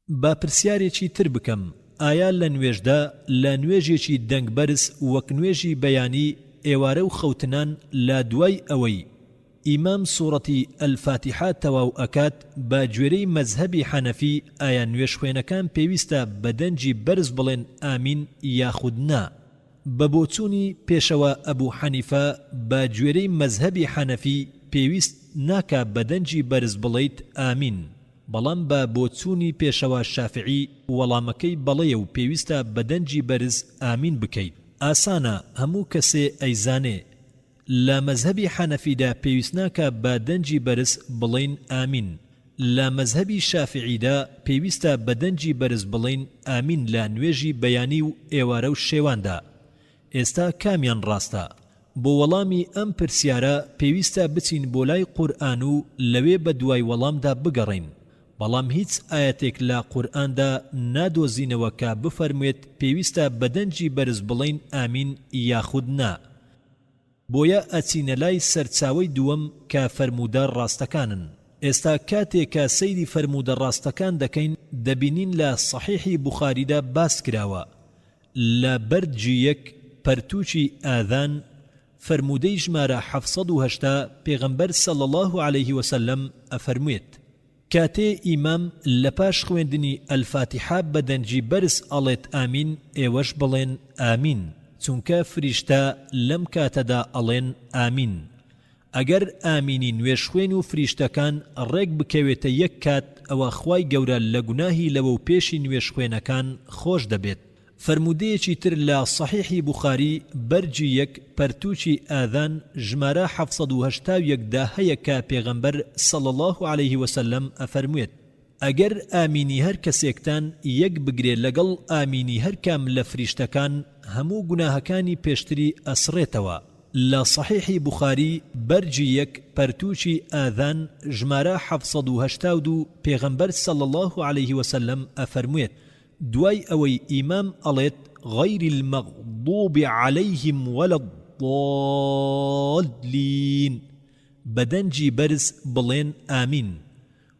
با پرسیارێکی تر بکەم ئایا لە نوێژدا لە نوێژێکی دەنگ بەرز وەک نوێژی بەیانی ئێوارە و خەوتنان لا دوای ئەوەی ئیمام سوورەتی ئەلفاتیحە تەواو ئەکات با گوێرەی مەزهەبی حەنەفی ئایا نوێژ خوێنەکان پێویستە بە دەنجی بەرز بڵێن ئامین یاخود نا بە بۆچوونی پێشەوە ئەبوو حەنیفە با گوێرەی مەزهەبی حەنەفی پێویست ناکا بە دەنجی بەرز بڵێیت ئامین بەڵام بە بۆچوونی پێشەوە شافعی وەڵامەکەی بەڵێ و پێویستە بە دەنجی بەرز ئامین بکەیت ئاسانە هەموو کەسێ ئەیزانێ لە مەزهەبی حەنەفیدا پێویست ناکە بە دەنجی بەرز بڵێن ئامین لە مەزهەبی شافعیدا پێویستە بە دەنجی بەرز بڵێن ئامین لە نوێژی بەیانی و ئێوارە و شێواندا ئێستا کامیان ڕاستە بۆ وەڵامی ئەم پرسیارە پێویستە بچین بۆ لای قورئان و لەوێ بە دوای وەڵامدا بگەڕین بەڵام هیچ ئاەتێک لە قورئاندا نادۆزینەوە کە بفەرموێت پێویستە بە دەنجی بەرز بڵێن ئامین یاخود نا بۆیە ئەچینە لای سەرچاوەی دووەم کە فەرموودە ڕاستەکانن ئێستا کاتێک کە سەیری فەرموودە ڕاستەکان دەکەین دەبینین لە سەحیحی بوخاریدا باس کراوە لە بەرجی یەک پەرتووچی ئاذان فرمودەی ژمارە 780 پێغەمبەر صلی الله عليه وسلم ئەفەرموێت کاتێ ئیمام لە پاش خوێندنی ئەلفاتیحە بە دەنجی بەرز ئەڵێت ئامین ئێوەش بڵێن ئامین چونکە فریشتە لەم کاتەدا ئەڵێن ئامین ئەگەر ئامینی نوێژ خوێن و فریشتەکان ڕێک بکەوێتە یەک کات ئەوە خوای گەورە لە گوناهی لەوە و پێشی نوێژ خوێنەکان خۆش دەبێت فرمودەیەکی تر لە صحیحی بوخاری بەرجی یەک پەرتووچی ئاذان ژمارە 781 دا هەیە کە پێغەمبەر صلی الله عليه وسلم ئەفەرموێت ئەگەر ئامینی هەر کەسێکتان یەک بگرێت لەگەڵ ئامینی هەر کام لە فریشتەکان هەموو گوناهەکانی پێشتری ئەسڕێتەوە لە صحیحی بوخاری بەرجی یەک پەرتووچی ئاذان ژمارە 782 پێغەمبەر صلی الله عليه وسلم ئەفەرموێت دوای ئەوەی ئیمام ئەڵێت غەیری المەغضوب عەلەیهم وەلا الضالین بەدەنجی بەرز بڵێن ئامین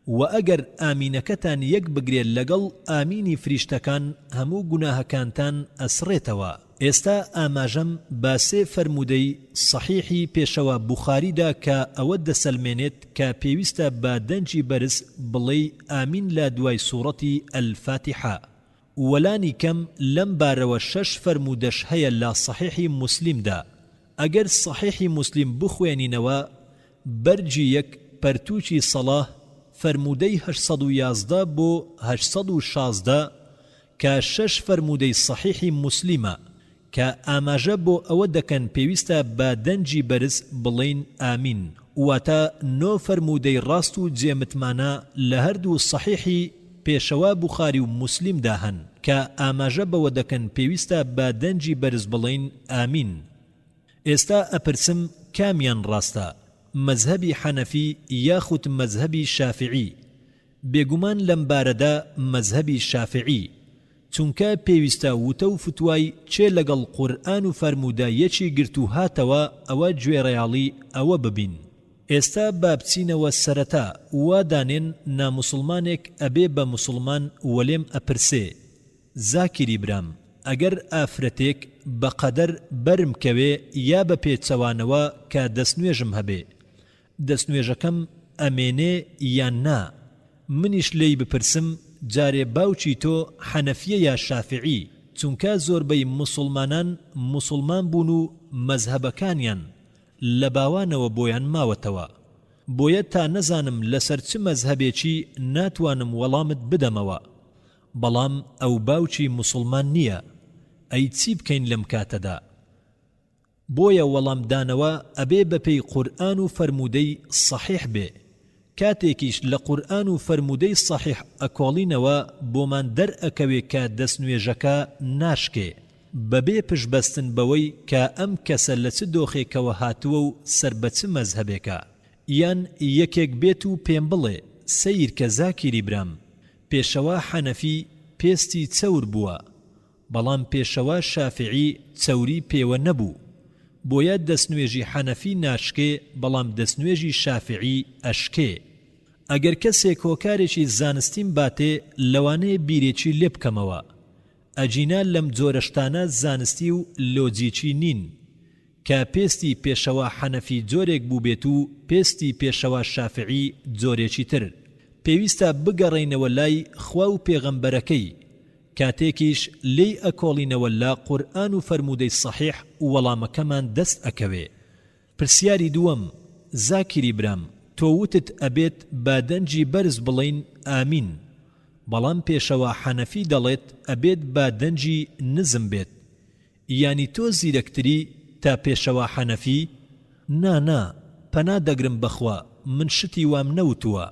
و ئەگەر ئامینەکەتان یەک بگرێت لەگەڵ ئامینی فریشتەکان هەموو گوناهەکانتان ئەسڕێتەوە ئێستا ئاماژەم با سێ فەرمودەی صحیحی پێشەوە بوخاریدا کە ئەوە دەسەلمێنێت کە پێویستە بە دەنجی بەرز بڵێ ئامین لە دوای سوورەتی ئەلفاتیحە وەلانی کەم لەم بارەوە 6 فەرمودەش هەیە لە صحیحی مسلیمدا ئەگەر صحیحی مسلیم بخوێنینەوە بەرجی یەک پەرتووچی سەڵاه فەرمودەی 811 بۆ 816 کە 6 فەرمودەی صحیحی مسلیمە کە ئاماژە بۆ ئەوە دەکەن پێویستە بە دەنجی بەرز بڵێن ئامین واتە 9 فەرمودەی ڕاست و جێمتمانە لە هەردوو صحیحی پێشەوە بوخاری و مسلیمدا هەن کە ئاماژە بەوە دەکەن پێویستە بە دەنجی بەرز بڵێن ئامین ئێستا ئەپرسم کامیان ڕاستە مەزهەبی حەنەفی یاخود مەزهەبی شافعی بێگومان لەم بارەدا مەزهەبی شافعی چونکە پێویستە وتە و فتوای چێ لەگەڵ قورئان و فەرمودایەکی گرت و هاتەوە ئەوە گوێڕەیاڵی ئەوە ببین ئێستا بابچینەوە سەرەتا وا دانێن ناموسڵمانێک ئەبێ بە موسڵمان وەلێم ئەپرسێ زاکری برام ئەگەر ئافرەتێک بەقەدەر بەرم کەوێ یا بە پێچەوانەوە کە دەستنوێژم هەبێ دەستنوێژەکەم ئەمێنێ یان نا منیش لێی بپرسم جارێ باوکی تۆ حەنەفیە یا شافعی چونکە زۆربەی موسڵمانان موسڵمان بوون و مەزهەبەکانیان لە باوانەوە بۆیان ماوەتەوە بۆیە تا نەزانم لەسەر چ مەزهەبێکی ناتوانم وەڵامت بدەمەوە بەڵام ئەو باوکی موسڵمان نییە ئەی چی بکەین لەم کاتەدا بۆیە وەڵامدانەوە ئەبێ بەپێی قورئان و فەرمودەی صحیح بێ کاتێکیش لە قورئان و فەرمودەی صحیح ئەکۆڵینەوە بۆمان دەرئەکەوێ کە دەستنوێژەکە ناشکێ بەبێ پشبەستن بەوەی کە ئەم کەسە لە چ دۆخێکەوە هاتووە و سەر بە چ مەزهەبێکە یان یەکێک بێت و پێم بڵێ سەیر کە زاکری برام پێشەوە حەنەفی پێستی چەور بووە بەڵام پێشەوە شافعی چەوری پێوە نەبوو بۆیە دەستنوێژی حەنەفی ناشکێ بەڵام دەستنوێژی شافعی ئەشکێ ئەگەر کەسێک هۆکارێکی زانستیم باتێ لەوانەیە بیرێکی لێ بکەمەوە. ئەجینا لەم جۆرەشتانە زانستی و لۆجیکی نین کە پێستی پێشەوە حەنەفی جۆرێک بوو بێت و پێستی پێشەوە شافعی جۆرێکی تر. پێویستە بگەڕێینەوە لای خوا و پێغەمبەرەکەی کاتێکیش لێی ئەکۆڵینەوە لە قورئان و فەرموودەی سەحیح و وەڵامەکەمان دەست ئەکەوێ. پرسیاری دووەم: زاکری برام، تۆ وتت ئەبێت با دەنجی بەرز بڵین ئامین، بەڵام پێشەوە حەنەفی دەڵێت ئەبێت با دەنجی نزم بێت، یانی تۆ زیرەکتری تا پێشەوە حەنەفی؟ نا پەنا دەگرم بەخوا، من شتی وام نەوتووە.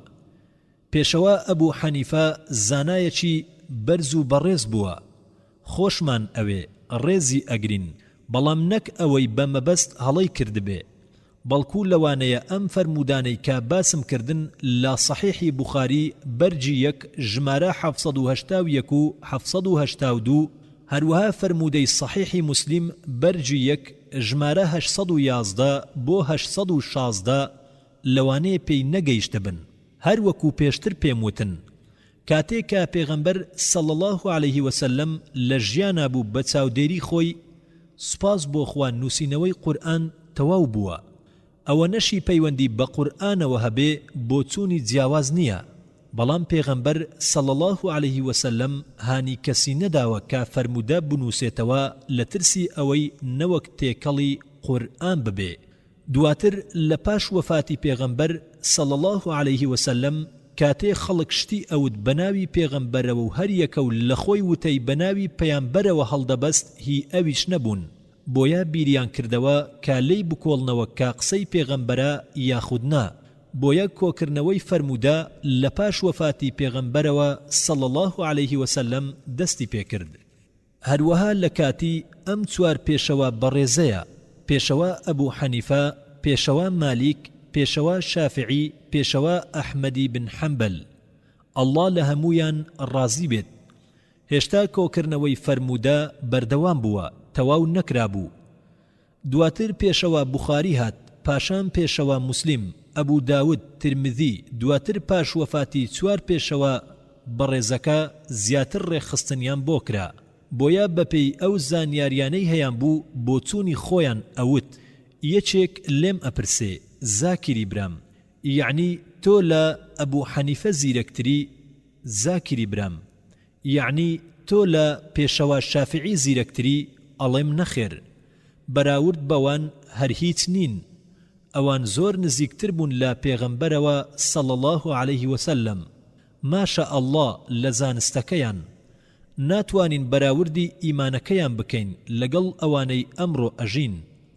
پێشەوە ئەبوو حەنیفە زانایەکی بەرز و بەڕێز بووە، خۆشمان ئەوێ ڕێزی ئەگرین، بەڵام نەک ئەوەی بە مەبەست هەڵەی کردبێ. بەڵکو لەوانەیە ئەم فەرمودانەی کە باسم کردن لە صحیحی بوخاری بەرجی 1 ژمارە 781 و 782 هەروەها فەرمودەی صحیحی مسلیم بەرجی 1 ژمارە 811 بۆ 816 لەوانەیە پێی نەگەیشتە بن. هەروەکو پێشتر پێم وتن کاتێکە پێغەمبەر صلی الله عليه وسلم لە ژیانا بوو بە چاودێری خۆی سوپاس بۆ خوا نووسینەوەی قورئان تەواو بووە. ئەوە نەشی پەیوەندی بە قورئانەوە هەبێ بۆ چوونی جیاواز نییە، بەڵام پێغەمبەر صلی الله عليه وسلم هانی کەسی نەداوە کە فەرموودە بنووسێتەوە لە ترسی ئەوەی نەوەک تێکەڵی قورئان ببێ. دواتر لە پاش وەفاتی پێغەمبەر صلی الله عليه وسلم کاتێ خەڵک شتی ئەوت بەناوی پێغەمبەرەوە و هەر یەکە و لە خۆی وتەی بەناوی پەیامبەرەوە هەڵدەبەست هی ئەویش نەبوون، بۆیە بیریان کردەوە کە لێی بکۆڵنەوە کە قسەی پێغەمبەرە یاخود نا، بۆیە کۆکردنەوەی فەرموودە لە پاش وەفاتی پێغەمبەرەوە صلی الله عليه وسلم دەستی پێکرد. هەروەها لە کاتی ئەم چوار پێشەوە بەڕێزەیە: پێشەوە ئەبوو حەنیفە، پێشەوە مالیک، پێشەوە شافعی، پێشەوە ئەحمەدی بن حەمبەل، ئەڵڵا لە هەمویان ڕازی بێت. هێشتا کۆکردنەوەی فەرموودە بەردەوام بووە، تەواو نەکرابوو. دواتر پێشەوە بوخاری هات، پاشان پێشەوە مسلیم، ئەبوو داود، ترمذی. دواتر پاش وەفاتی چوار پێشەوە بەڕێزەکە زیاتر ڕێخستنیان بۆ کرا، بۆیە بەپێی ئەو زانیاریانەی هەیان بوو بۆ چوونی خۆیان ئەوت: یەکێک لێم ئەپرسێ زاکری برام، یعنی تۆ لە ئەبوو حەنیفە زیرەکتری؟ زاکری برام، یعنی تۆ لە پێشەوە شافعی زیرەکتری؟ ئەڵێم نەخێر، بەراورد بەوان هەر هیچ نین، ئەوان زۆر نزیکتر بوون لە پێغەمبەرەوە صلی الله عليه وسلم، ماشە ئەڵڵا لە زانستەکەیان. ناتوانین بەراوردی ئیمانەکەیان بکەین لەگەڵ ئەوانەی ئەمڕۆ ئەژین،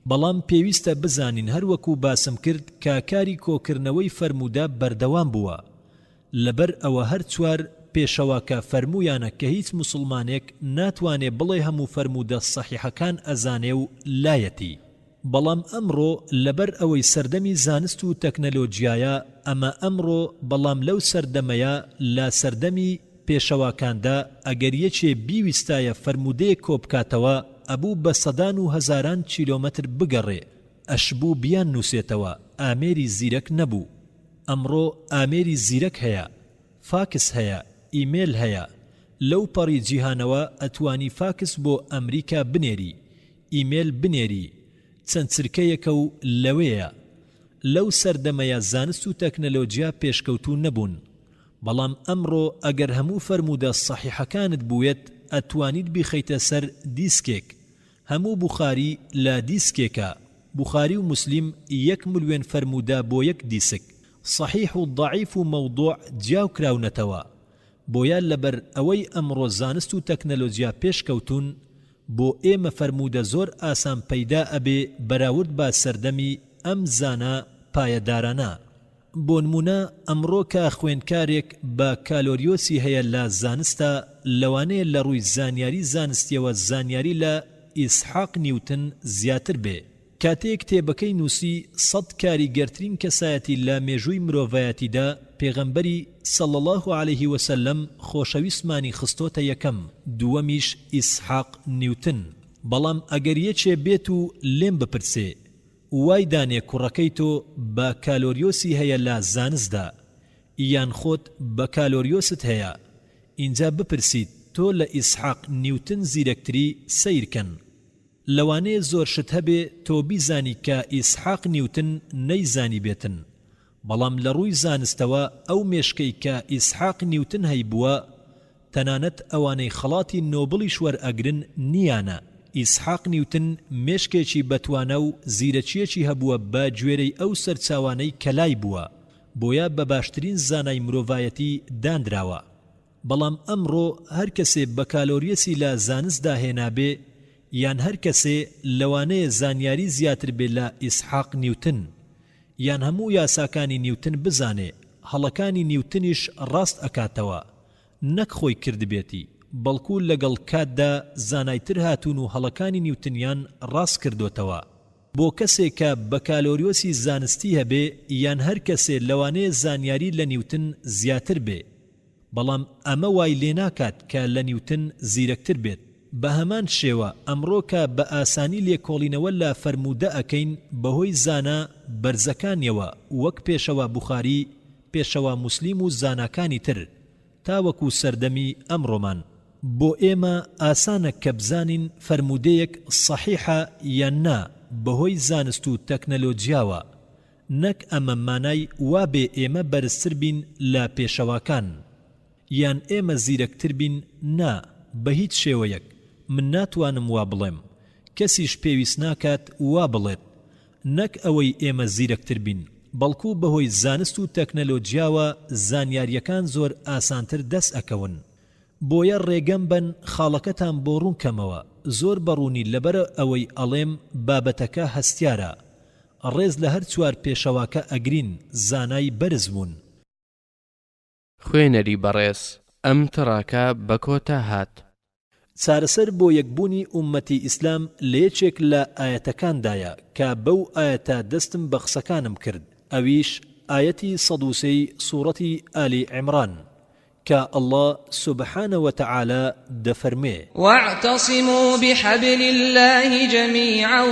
بەڵام پێویستە بزانین هەروەکو باسم کرد کە کاری کۆکردنەوەی فەرموودە بەردەوام بووە. لەبەر ئەوە هەر چوار پێشەواکە فەرمویانە کە هیچ مسلمانێک ناتوانێ بڵێ هەموو فەرموودە سەحیحەکان ئەزانێ و لایەتی. بەڵام ئەمڕۆ لەبەر ئەوەی سەردەمی زانست و تەکنەلۆجیایە، ئەمە ئەمڕۆ بەڵام لەو سەردەمەیە لە سەردەمی پێشەواکاندا ئەگەر یەکێ بیویستایە فەرموودەیە کۆبکاتەوە ئەبوو بە سەدان و هەزاران کیلۆمەتر بگەڕێ، ئەشبوو بیان نووسێتەوە، ئامێری زیرەک نەبوو. ئەمڕۆ ئامێری زیرەک هەیە، فاکس هەیە، ئیمێل هەیە. لەو پەڕی جیهانەوە ئەتوانی فاکس بۆ ئەمریکا بنێری، ئیمێل بنێری، چەند چرکەیەکە و لەوەیە. لەو سەردەمەیە زانست و تەکنەلۆجیا پێشکەوتوو نەبوون، بەڵام ئەمڕۆ ئەگەر هەموو فەرموودە سەحیحەکانت بووێت ئەتوانیت بیخەیتە سەر دیسکێک. هەموو بوخاری لە دیسکێکە، بوخاری و مسلیم 1 ملیۆن فەرموودە بۆ 1 دیسک، صحیح و ضعیف و مەوضوع جیاو کراونەتەوە. بۆیە لەبەر ئەوەی ئەمڕۆ زانست و تەکنەلۆجیا پێشکەوتون، بۆ ئێمە فەرموودە زۆر ئاسان پەیدا ئەبێ بەراورد بە سەردەمی ئەم زانە پایەدارانە. بۆ نمونە ئەمڕۆ کە خوێندکارێک بە کالۆریۆسی هەیە لە زانستە، لەوانەیە لە ڕووی زانیاری زانستیەوە زانیاری لە ئیسحاق نیوتن زیاتر بێ. کاتێک کتێبەکەی نووسی 100 کاریگەرترین کەسایەتی لە مێژووی مرۆڤایەتیدا، پێغەمبەری صلی الله عليه وسلم خۆشەویستمانی خستۆتە یەکەم، دووەمیش ئیسحاق نیوتن. بەڵام ئەگەر یەکێ بێت و لێم بپرسێ وای دانێ کوڕەکەی تۆ بە کالۆریۆسی هەیە لە زانستدا، یان خۆت بە کالۆریۆست هەیە اینجا بپرسیت تۆ لە ئیسحاق نیوتن زیرەکتری سیرکەن لەوانەیە زۆر شت هەبێ تۆ بیزانی کە ئیسحاق نیوتن نەیزانی بێتن بەڵام لە ڕووی زانستەوە ئەو مێشکەی کە ئیسحاق نیوتن هەیبووە تەنانەت ئەوانەی خەڵاتی نۆبڵیش وەرئەگرن نیانە ئیسحاق نیوتن مێشکێکی بەتوانە و زیرەکیەکی هەبووە بە گوێرەی ئەو سەرچاوانەی کەلای بووە بۆیە بە باشترین زانای مرۆڤایەتی دانراوە بەڵام ئەمڕۆ هەر کەسێ بە کالۆریەسی لە زانستدا هێنابێ یان هەر کەسێ لەوانەیە زانیاری زیاتر بێ لە ئیسحاق نیوتن یان هەموو یاساکانی نیوتن بزانێ هەڵەکانی نیوتنیش ڕاست ئەکاتەوە نەک خۆی کردبێتی بەڵکو لەگەڵ کاتدا زانایتر هاتوون و هەڵەکانی نیوتنیان ڕاست کردوتەوە بۆ کەسێک کە بە کالۆریۆسی زانستی هەبێ یان هەر کەسێ لەوانەیە زانیاری لە نیوتن زیاتر بێ بەڵام ئەمە وای لێ ناکات کە لە نیوتن زیرەکتر بێت بە هەمان شێوە ئەمڕۆ کە بە ئاسانی لێکۆڵینەوە لە فەرموودە ئەکەین بەهۆی زانە بەرزەکانیەوە وەک پێشەوە بوخاری پێشەوە موسلیم و زاناکانی تر تاوەکو سەردەمی ئەمڕۆمان بۆ ئێمە ئاسانە کە بزانین فەرموودەیەک سەحیحە یان نا بەهۆی زانست و تەکنەلۆجیاوە نەک ئەمە مانای وابێ ئێمە بەرزتر بین لە پێشەواکان یان ئێمە زیرەکتر بین نا بە هیچ شێوەیەک من ناتوانم وا بڵێم کەسیش پێویست ناکات وا بڵێت نەک ئەوەی ئێمە زیرەکتر بین بەڵکو بەهۆی زانست و تەکنەلۆجیاوە زانیاریەکان زۆر ئاسانتر دەست ئەکەون بۆیە ڕێگەم بن خاڵەکەتان بۆ ڕوونکەمەوە زۆر بەڕوونی لەبەر ئەوەی ئەڵێم بابەتەکە هەستیارە ڕێز لە هەر چوار پێشەواکە ئەگرین زانای بەرز بوون خوێنەری بەڕێز ئەم تڕاکە بە کۆتا هات چارەسەر بۆ یەکبوونی ئومەتی ئیسلام لە یەکێک لە ئاەتەکاندایە کە بەو ئاەتە دەستم بە قسەکانم کرد ئەویش ئاەتی 103 سوورەتی ئالی عیمران کە الله سبحانه وتعالى دفرمي واعتصموا بحبل الله جميعا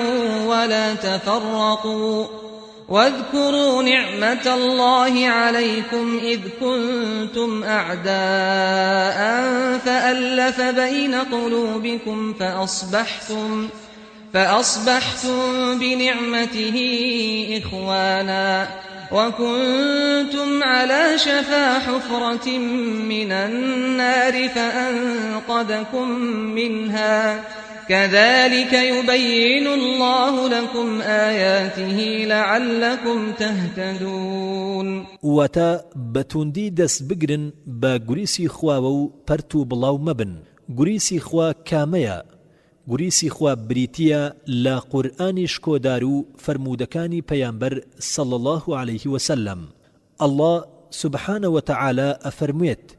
ولا تفرقوا واذكروا نعمة الله عليكم إذ كنتم أعداء فألف بين قلوبكم فأصبحتم بنعمته إخوانا وكنتم على شفا حفرة من النار فأنقذكم منها كذلك يبين الله لكم آياته لعلكم تهتدون واتا بتوندي دس بگرن با گریسی خواو پرتو بلاو مبن گریسی خوا کامیا گریسی خوا بریتیا لا قرآن شکودارو فرمودکانی پیامبر صلی الله علیه وسلم الله سبحانه وتعالى افرميت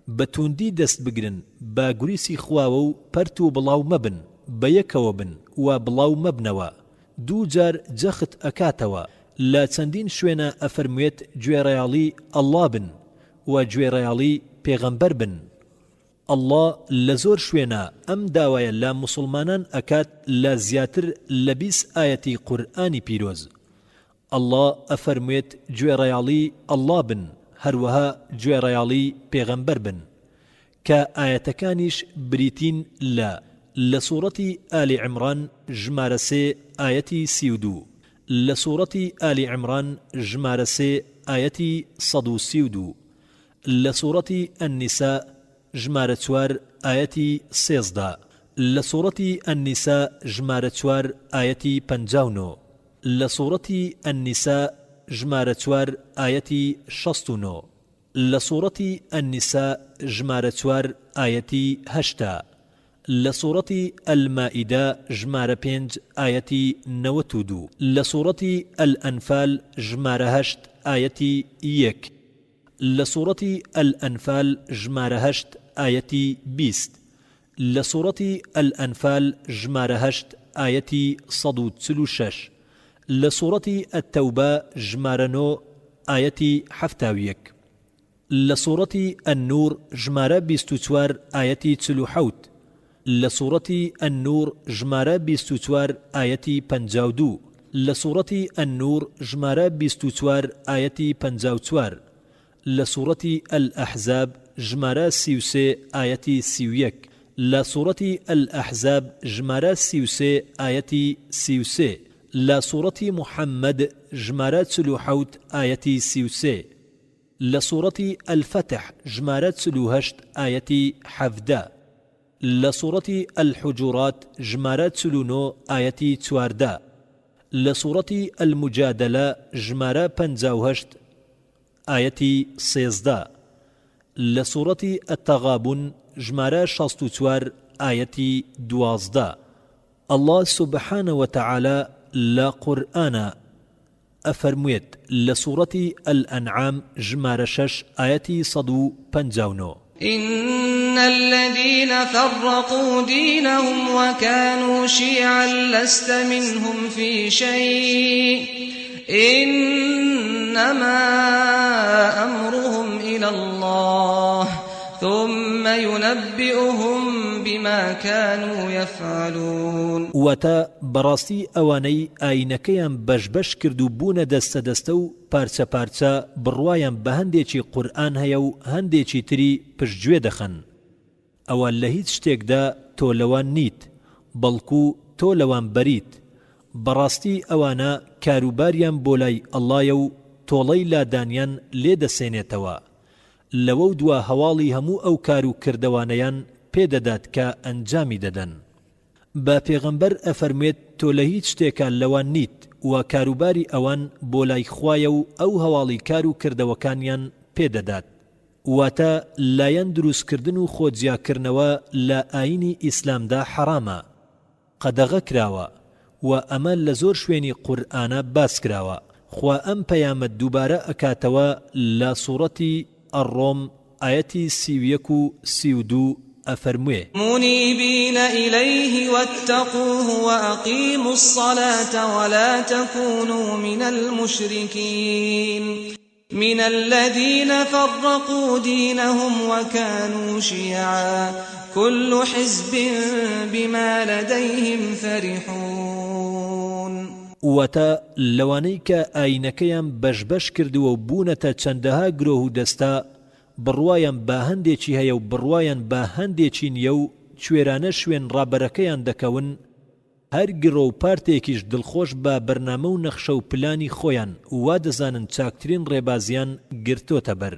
بتوندي دست بگرن با گریسی خواو پرتو بلاو مبن بەیەکەوە بن و بڵاو مەبنەوە دوو جار جەخت ئەکاتەوە لە چەندین شوێنە ئەفەرموێت گوێڕەیاڵی ئەڵڵا بن و گوێڕەیاڵی پێغەمبەر بن ئەڵڵا لە زۆر شوێنە ئەم داوایە لە موسڵمانان ئەکات لە زیاتر لە 20 ئاەتی قورئانی پیرۆز ئەڵڵا ئەفەرموێت گوێڕەیاڵی ئەڵڵا بن هەروەها گوێڕەیاڵی پێغەمبەر بن کە ئاەتەکانیش بریتین لسورة آل عمران جمارة 3 آية 32 لسورة آل عمران جمارة 3 آية 132 لسورة النساء جمارة 4 آية 13 لسورة النساء جمارة 4 آية 59 لسورة النساء جمارة 4 آية 69 لسورة النساء جمارة 4 آية 8 لسورة المائدة جمارة 5 آية 92 لسورة الأنفال جمارة 8 آية 1 لسورة الأنفال جمارة 8 آية 20 لسورة الأنفال جمارة 8 آية 136 لسورة التوبة جمارة 9 آية 70 لسورة النور جمارة 24 آية 37 لسورة النور جمارة 24 آية 52 لسورة النور جمارة 24 آية 54 لسورة الأحزاب جمارة 33 آية 31 لسورة الأحزاب جمارة 33 آية 33 لسورة محمد جمارة 37 آية 33 لسورة الفتح جمارة 38 آية 17 لسورة الحجرات جمارة 39 آية 14 لسورة المجادلة جمارة 58 آية 16 لسورة التغابن جمارة 64 آية 12 الله سبحانه وتعالى لا قرآن أفرميت لسورة الأنعام جمارة 6 آية 159 إن الذين فرقوا دينهم وكانوا شيعا لست منهم في شيء إنما أمرهم إلى الله ثم ينبئهم بما كانوا يفعلون وتا براستي أواني آينكيان بشبش كردو بون دست دستو پارچە پارچە بڕوایم بە هەندێکی قورئان هەیە و هەندێکی تری پشتگوێ دەخەن ئەوە لە هیچ شتێکدا تۆ لەوان نیت بەڵکو تۆ لەوان بەریت بەڕاستی ئەوانە کاروباریان بۆ لای ئەڵڵایە و تۆڵەی لادانیان لێ دەسێنێتەوە لەوە دوا هەواڵی هەموو ئەو کار و کردەوانەیان پێدەدات کە ئەنجامی دەدەن با پێغەمبەر ئەفەرمێت تۆ لە هیچ شتێکان لەوان نیت و کاروباری ئەوان بۆ لای خوایە و ئەو هەواڵی کار و کردەوەکانیان پێدەدات واتە لایەن دروستکردن و خۆجیاکردنەوە لە ئاینی ئیسلامدا حرامە قەدەغە کراوە و ئەمە لە زۆر شوێنی قورئانە باس کراوە خوا ئەم پەیامەت دووبارە ئەکاتەوە لە سوورەتی الڕۆم ئایەتی 31 و 32 أفرموه منيبين إليه واتقوه وأقيموا الصلاة ولا تكونوا من المشركين من الذين فرقوا دينهم وكانوا شيعا كل حزب بما لديهم فرحون وتا لوانيك آينكيان بشبش كردو وبونة چندها گروه دستا بڕوایان بە هەندێکی هەیە و بڕوایان بە هەندێکی نییە و کوێرانە شوێن ڕابەرەکەیان دەکەون هەر گڕۆ و پارتێکیش دڵخۆش بە بەرنامە و نەخشە و پلانی خۆیان وا دەزانن چاکترین ڕێبازیان گرتۆتە بەر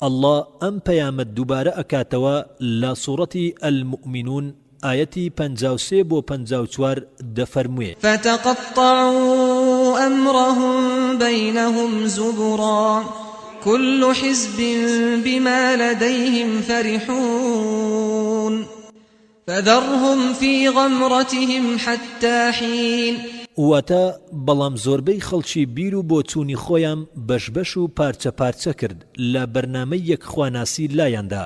ئەڵڵا ئەم پەیامەت دووبارە ئەکاتەوە لە سوورەتی المؤمنون ئایەتی 53 بۆ 54 دەفەرموێ فتقطعوا أمرهم بينهم زبرا كل حزب بما لديهم فرحون فذرهم في غمرتهم حتى حين واتا بەڵام زۆربەی خەڵکی بیر و بۆ چوونی خۆیان بەشبەش و پارچە پارچە کرد لە بەرنامەی یەکخواناسی لایەندا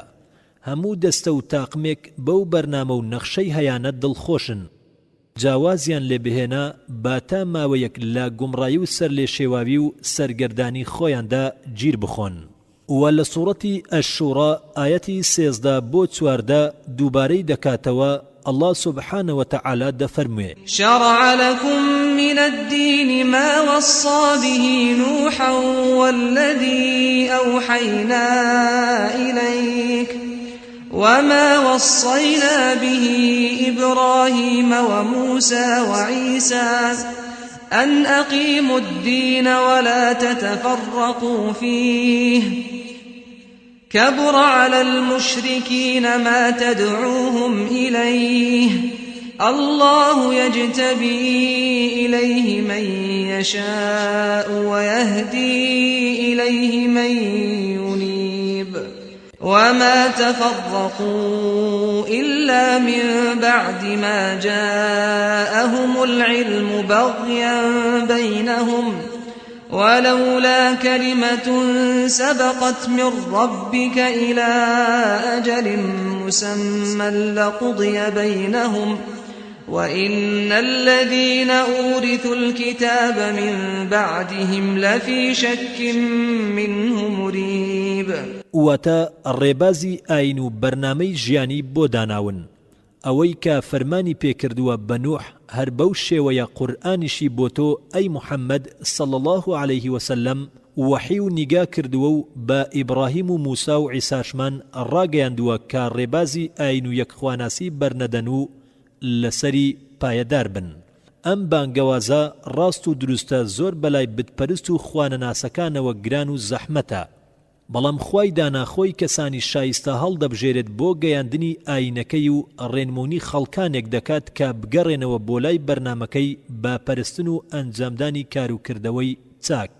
هەموو دەستە و تاقمێک بەو بەرنامە و نەخشەی هەیانە دڵخۆشن جاوازیان لێ بهێنا باتا ماوەیەک لە گومڕایی و سەر لێ شێواوی و سەرگەردانی خۆیاندا گیر بخۆن و لە سوورەتی ئەششوڕا ئایەتی 13 بۆ 14 دووبارەی دەکاتەوە الله سبحانه وتعالى دفرمي شرع لكم من الدين ما وصى به نوحا والذي أوحينا إليك وما وصينا به إبراهيم وموسى وعيسى أن أقيموا الدين ولا تتفرقوا فيه كبر على المشركين ما تدعوهم إليه الله يجتبي إليه من يشاء ويهدي إليه من ينيب وما تفرقوا إلا من بعد ما جاءهم العلم بغيا بينهم ولولا كلمة سبقت من ربك إلى أجل مسمى لقضي بينهم وإن الذين أورثوا الكتاب من بعدهم لفي شك منه مريب وتا الرێبازی ئاین و بەرنامەی ژیانی بۆ داناون ئەوەی کە فەرمانی پێکردووە بە نوح هەر بەو شێوەیە قورئانیشی بۆ تۆ ئەی محەممەد صلى الله عليه وسلم وحی و نیگا کردووە و بە ئیبراهیم و موسا و عیساشمان ڕاگەیاندووە کە ڕێبازی ئاین و یەکخواناسی بەرنەدەن و لەسەری پایەدار بن. ئەم بانگەوازە ڕاست و دروستە زۆر بەلای بتپەرست و خوانەناسەکانەوە گران و زەحمەتە، بەڵام خوای داناخۆی کەسانی شایستە هەڵدەبژێرێت بۆ گەیاندنی ئاینەکەی و ڕێنمونی خەڵکانێک دەکات کە بگەڕێنەوە بۆ لای بەرنامەکەی با پەرستن و ئەنجامدانی کاروکردەوەی چاک.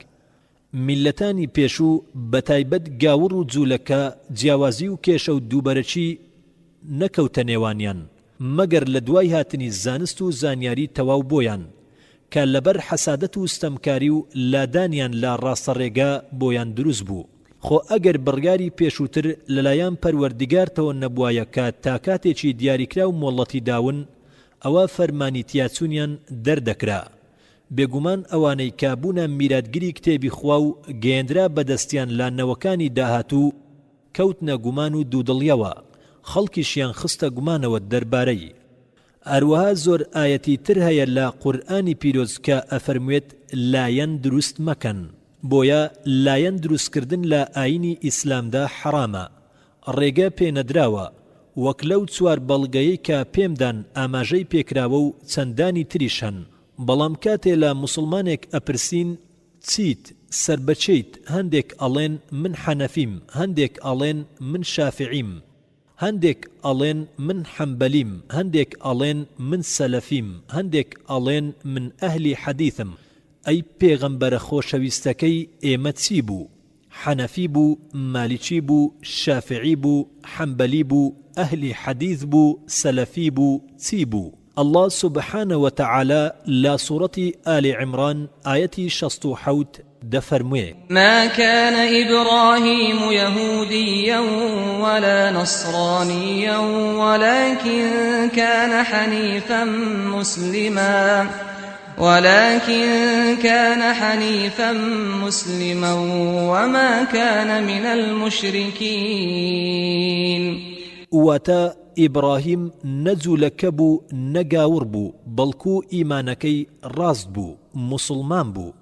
میلەتانی پێشوو بەتایبەت گاوڕ و جوولەکە جیاوازی و کێشە و دووبەرەچی نەکەوتە نێوانیان مەگەر لە دوای هاتنی زانست و زانیاری تەواو بۆیان کە لەبەر حەسادەت و ستەمکاری و لادانیان لا ڕاستەڕێگا بۆیان دروست بوو. خۆ ئەگەر بڕیاری پێشووتر لەلایەن پەروەردیگارتەوە نەبوایە کە تا کاتێکی دیاریکرا و مۆڵەتی داون ئەوە فەرمانی تیاچوونیان دەردەکرا. بێگومان ئەوانەی کابوونە میراتگیری کتێبی خوا و گەیەندرا بەدەستیان لانەوەکانی داهاتوو کەوتنە گومان و دوودڵیەوە، خەڵکیشیان خستە گومانەوە دەربارەی. هەروەها زۆر ئایەتی تر هەیە لە قورئانی پیرۆز کە ئەفەرموێت لایەن دروست مەکەن، بۆیە لایەن دروستکردن لە ئاینی ئیسلامدا حرامە، ڕێگە پێنەدراوە، وەک لەو چوار بەڵگەیەی کە پێمدان ئاماژەی پێکراوە و چەندانی تریش هەن. بەڵام کاتێ لە موسڵمانێک ئەپرسین چیت سربەچیت، هەندێک ئەڵێن من حەنەفیم، هەندێک ئەڵێن من شافعیم، هەندێک ئەڵێن من حەمبەلیم، هەندێک ئەڵێن من سەلەفیم، هەندێک ئەڵێن من ئەهلی حەدیثم. ئەی پێغەمبەرە خۆشەویستەکەی ئێمە چی بوو؟ حەنەفی بوو، مالیکی بوو، شافعی بوو، حەمبەلی بوو، ئەهلی حەدیث بوو، سەلەفی بوو، چی بوو؟ الله سبحانه وتعالى لا سورة آل عمران آية 67 دفرموه ما كان إبراهيم يهوديا ولا نصرانيا ولكن كان حنيفا مسلما وما كان من المشركين. واتا ئیبراهیم نەجوولەکە بوو نەگاوڕ بوو، بەڵکو ئیمانەکەی ڕاست بوو، موسڵمان بوو.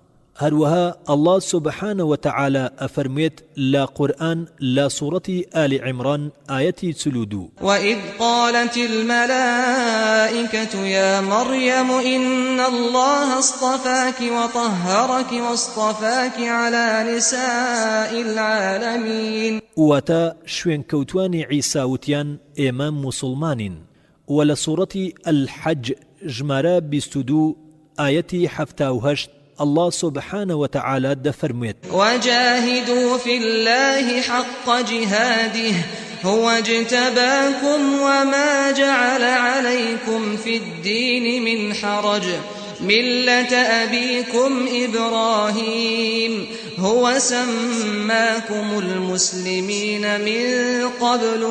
هەروەها الله سبحانه وتعالى أفرميت لا قرآن لا سورة آل عمران آية 42 وإذ قالت الملائكة يا مريم إن الله اصطفاك وطهرك واصطفاك على نساء العالمين. واتا شوين كوتواني عيسى وتيان إمام مسلمان. ولا سورة الحج جمارة 22 آية 78 الله سبحانه وتعالى دفرميت وجاهدوا في الله حق جهاده هو اجتباكم وما جعل عليكم في الدين من حرج ملة أبيكم إبراهيم هو سماكم المسلمين من قبل